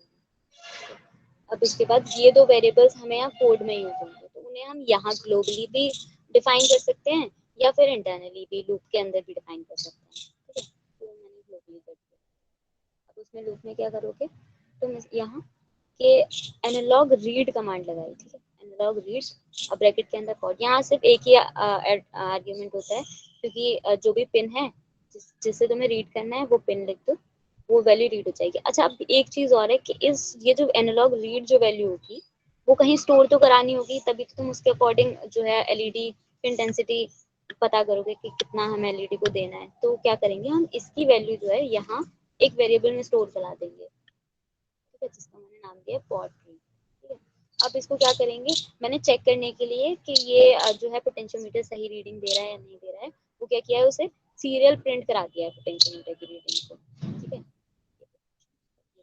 अब इसके बाद ये दो वेरिएबल्स हमें यहाँ कोड में यूज होंगे, तो उन्हें हम यहाँ ग्लोबली भी डिफाइन कर सकते हैं या फिर इंटरनली भी लूप के अंदर भी डिफाइन कर सकते हैं, ठीक है। तो मैंने ग्लोबली कर दिया। अब उसमें लूप में क्या करोगे, तुम यहाँ के एनालॉग रीड कमांड लगाई, ठीक है, एनालॉग रीड, अब ब्रैकेट के अंदर कोड। यहाँ सिर्फ एक ही आर्ग्यूमेंट होता है, क्योंकि जो भी पिन है जिससे तुम्हें रीड करना है वो पिन लिख दो, वो वैल्यू रीड हो जाएगी। अच्छा, अब एक चीज़ और है कि ये जो एनालॉग रीड जो वैल्यू होगी वो कहीं स्टोर तो करानी होगी, तभी तो तुम उसके अकॉर्डिंग जो है एलईडी इंटेंसिटी पता करोगे कि कितना हमें एलईडी को देना है। तो क्या करेंगे, हम इसकी वैल्यू जो है यहाँ एक वेरिएबल में स्टोर करा देंगे, ठीक है, जिसका मैंने नाम दिया पॉट रीड, ठीक है। अब इसको क्या करेंगे, मैंने चेक करने के लिए कि ये जो है पोटेंशियोमीटर सही रीडिंग दे रहा है या नहीं दे रहा है, वो क्या किया है, उसे सीरियल प्रिंट करा दिया है पोटेंशियोमीटर की रीडिंग को, ठीक है। ये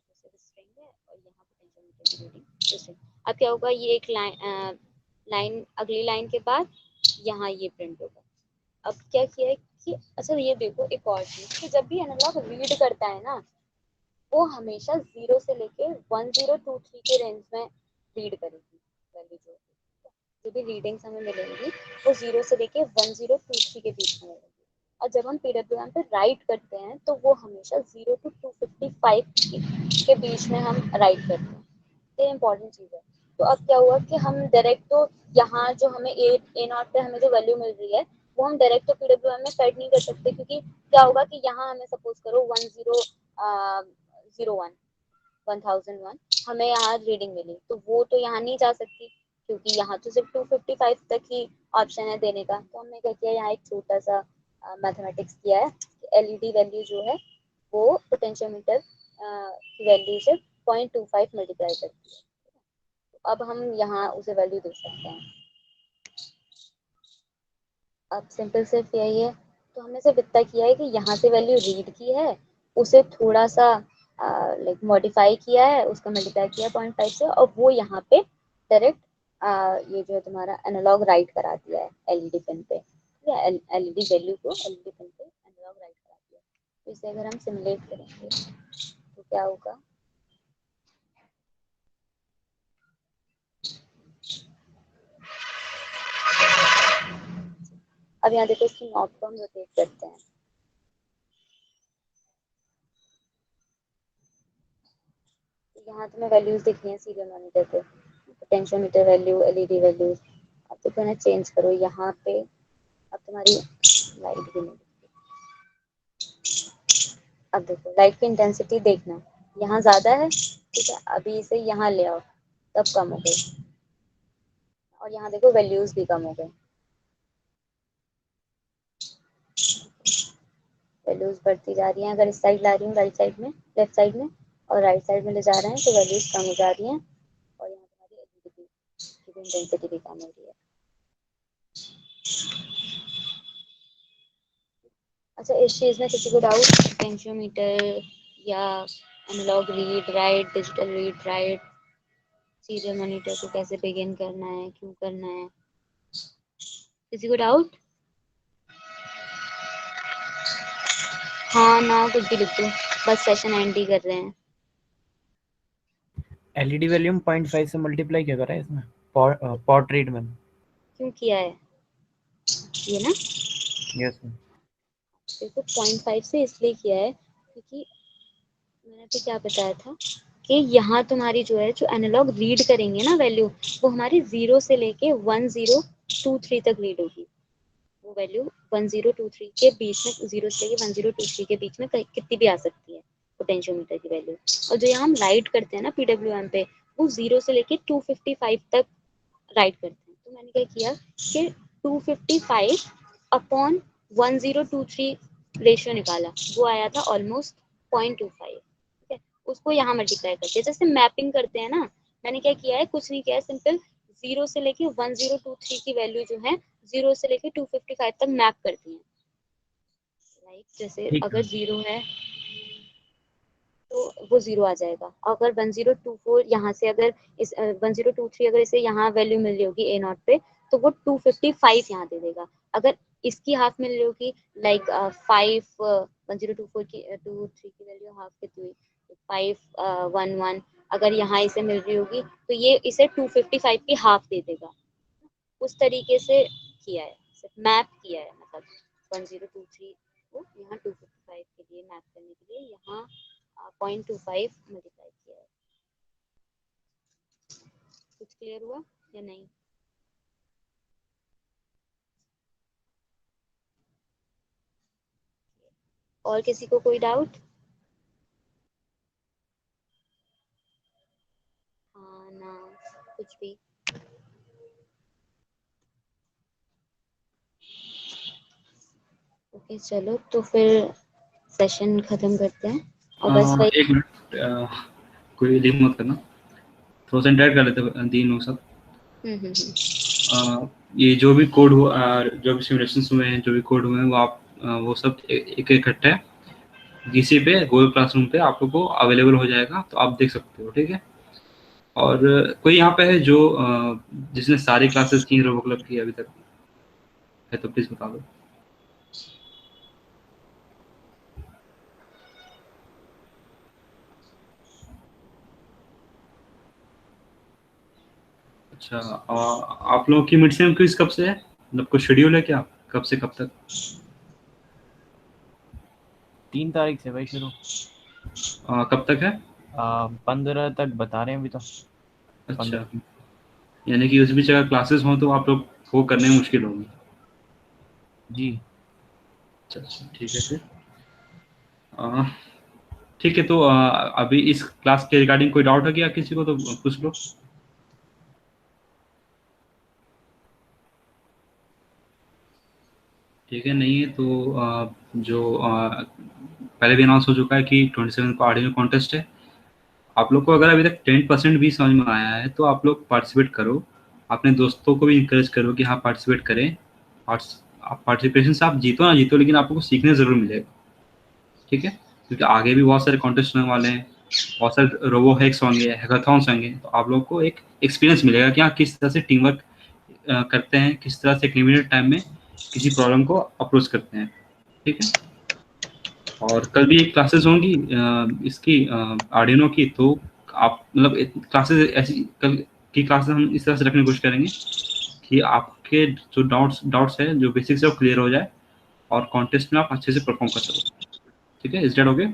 तो सिर्फ स्ट्रिंग है और यहाँ पोटेंशियोमीटर की रीडिंग स्ट्रिंग। अब क्या होगा, ये एक लाइन अगली लाइन के बाद यहाँ ये प्रिंट होगा। अब क्या किया है कि अच्छा ये देखो एक और चीज़, कि जब भी एनालॉग रीड करता है ना, वो हमेशा 0 से लेके 1023 के रेंज में रीड करेगी वैल्यू। जो भी रीडिंग्स हमें मिलेंगी वो 0 से लेके 1023 के बीच में मिलेंगी। और जब हम PWM पे राइट करते हैं तो वो हमेशा 0 to 255 के बीच में हम राइट करते हैं। ये इंपॉर्टेंट चीज़ है। तो अब क्या हुआ कि हम डायरेक्ट तो यहाँ जो हमें ए नॉट पे हमें जो वैल्यू मिल रही है वो हम डायरेक्ट तो PWM में सेट नहीं कर सकते, क्योंकि क्या होगा कि यहाँ हमें सपोज करो 1001 हमें यहाँ रीडिंग मिली, तो वो तो यहाँ नहीं जा सकती, क्योंकि यहाँ तो सिर्फ 255 तक ही ऑप्शन है देने का। तो हमने क्या किया, यहाँ एक छोटा सा मैथमेटिक्स किया है कि एलईडी वैल्यू जो है वो पोटेंशियोमीटर की वैल्यू से 0.25 मल्टीप्लाई करती है। तो अब हम यहाँ उसे वैल्यू दे सकते हैं। अब सिंपल सिर्फ यही है, तो हमने सिर्फ इतना किया है कि यहाँ से वैल्यू रीड की है, उसे थोड़ा सा लाइक मॉडिफाई किया है, उसका मल्टीप्लाई किया 0.5 से, और वो यहाँ पे डायरेक्ट ये जो है तुम्हारा एनालॉग राइट करा दिया है एलईडी पिन पे, या एलईडी वैल्यू को एलईडी पिन पे एनालॉग राइट करा दिया। तो इसे अगर हम सिमुलेट करेंगे तो क्या होगा, अब यहाँ देखो इसकी नॉब को हम रोटेट करते हैं। यहाँ तुम्हें वैल्यूज दिख रही हैं सीरियल मॉनिटर पे, पोटेंशियोमीटर वैल्यू, एलईडी वैल्यूज। अब तो इन्हें चेंज करो यहाँ पे, अब तुम्हारी लाइट भी नहीं दिखती। अब देखो लाइट की इंटेंसिटी देखना, यहाँ ज़्यादा है, ठीक है, अभी इसे यहाँ ले आओ तब कम हो गई, और यहाँ देखो वैल्यूज भी कम हो गई, वैल्यूज बढ़ती जा रही हैं। अगर इस साइड ला रही हूँ राइट साइड में, लेफ्ट साइड में, और राइट साइड में ले जा रहे हैं तो वैल्यूज कम हो जा रही हैं, और यहाँ तुम्हारी एलईडी की इंटेंसिटी भी कम हो रही है। अच्छा, इस चीज़ में किसी को डाउट, पोटेंशियोमीटर या analog read write, digital read write, serial monitor को कैसे बिगिन करना है, क्यों करना है, किसी को डाउट? हाँ ना, कुछ भी लिख दो, बस सेशन एंड ही कर रहे हैं। एलईडी वैल्यू में 0.5 से मल्टीप्लाई क्या करा है इसमें पॉट रीड में? क्यों किया है ये ना, यस देखो 0.5 से इसलिए किया है क्योंकि मैंने अभी क्या बताया था कि यहाँ तुम्हारी जो है, जो एनालॉग रीड करेंगे ना वैल्यू, वो हमारी 0 से लेके 1023 तक रीड होगी वो वैल्यू 1023 के बीच में, 0 से लेके 1023 के बीच में कितनी भी आ सकती है पोटेंशियोमीटर की वैल्यू। और जो यहाँ हम राइट करते हैं ना PWM पे, वो 0 से लेके 255 तक राइट करते हैं। तो मैंने क्या किया कि 255 अपॉन 1023 रेशियो निकाला, वो आया था ऑलमोस्ट 0.25। ठीक है, उसको यहाँ मल्टीप्लाई करते हैं, जैसे मैपिंग करते हैं ना। मैंने क्या किया है, कुछ नहीं किया है, सिंपल 0 से लेके 1023 की वैल्यू जो है 0 से लेके 255 तक मैप करती है। लाइक जैसे ठीक अगर है। 0 है तो वो 0 आ जाएगा। अगर 1024 यहाँ से, अगर इस 1023 अगर इसे यहाँ वैल्यू मिल रही होगी ए नॉट पे, तो वो 255 यहाँ दे देगा। अगर इसकी हाफ मिल रही होगी, लाइक 1024 की 23 की वैल्यू हाफ कितनी हुई, 511, अगर यहाँ इसे मिल रही होगी तो ये इसे 255 की हाफ दे देगा। उस तरीके से किया है, मैप किया है, मतलब 1023 को यहाँ 255 के लिए मैप करने के लिए यहाँ 0.25 मल्टीप्लाई किया है। कुछ क्लियर हुआ या नहीं? और किसी को कोई डाउट? हाँ ना, कुछ भी। ओके चलो, तो फिर सेशन खत्म करते हैं। और बस वही, एक मिनट, कोई लीव मत करना, थोड़ा सा इंटरेक्ट कर लेते हैं तीन लोग सब। ये जो भी कोड हुआ, जो भी सिमुलेशन हुए हैं, जो भी कोड हुए हैं, वो आप वो सब एक इकट्ठे जीसी पे गूगल क्लासरूम पे आप लोग को अवेलेबल हो जाएगा, तो आप देख सकते हो। ठीक है। और कोई यहाँ पे है जो जिसने सारी क्लासेस की रोबो क्लब की अभी तक है, तो प्लीज बता दो। अच्छा, आप लोगों की मिड सेम क्विज कब से है, मतलब कोई शेड्यूल है क्या, कब से कब तक? 3 तारीख से भाई शुरू। कब तक है? 15 तक बता रहे हैं अभी तो। अच्छा, 15। यानी कि उस बीच अगर क्लासेस हों तो आप लोग को करने में मुश्किल होगी। जी। अच्छा अच्छा, ठीक है फिर। अ, ठीक है, तो अभी इस क्लास के रिगार्डिंग कोई डाउट है क्या किसी को, तो पूछ लो। ठीक है, नहीं है तो जो पहले भी अनाउंस हो चुका है कि 27 को आर्डिनो कॉन्टेस्ट है। आप लोग को अगर अभी तक 10% भी समझ में आया है तो आप लोग पार्टिसिपेट करो, अपने दोस्तों को भी इंकरेज करो कि हाँ पार्टिसिपेट करें। आप पार्टिसिपेशन से आप जीतो ना जीतो, लेकिन आप लोग को सीखने ज़रूर मिलेगा। ठीक है, क्योंकि आगे भी बहुत सारे कॉन्टेस्ट होने वाले हैं, बहुत सारे रोबो हैक्स होंगे, हैकाथॉन्स होंगे, तो आप लोग को एक एक्सपीरियंस मिलेगा कि हाँ किस तरह से टीम वर्क करते हैं, किस तरह से एक लिमिटेड टाइम में किसी प्रॉब्लम को अप्रोच करते हैं। ठीक है। और कल भी एक क्लासेस होंगी इसकी आर्डिनो की, तो आप मतलब क्लासेस ऐसी कल की क्लासेस हम इस तरह से रखने की कोशिश करेंगे कि आपके जो डाउट्स है, जो बेसिक्स है, वो क्लियर हो जाए और कॉन्टेस्ट में आप अच्छे से परफॉर्म कर सको। ठीक है, is that okay?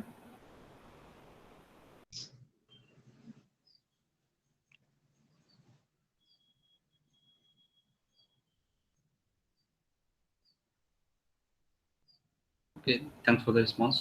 Okay, thanks for the response.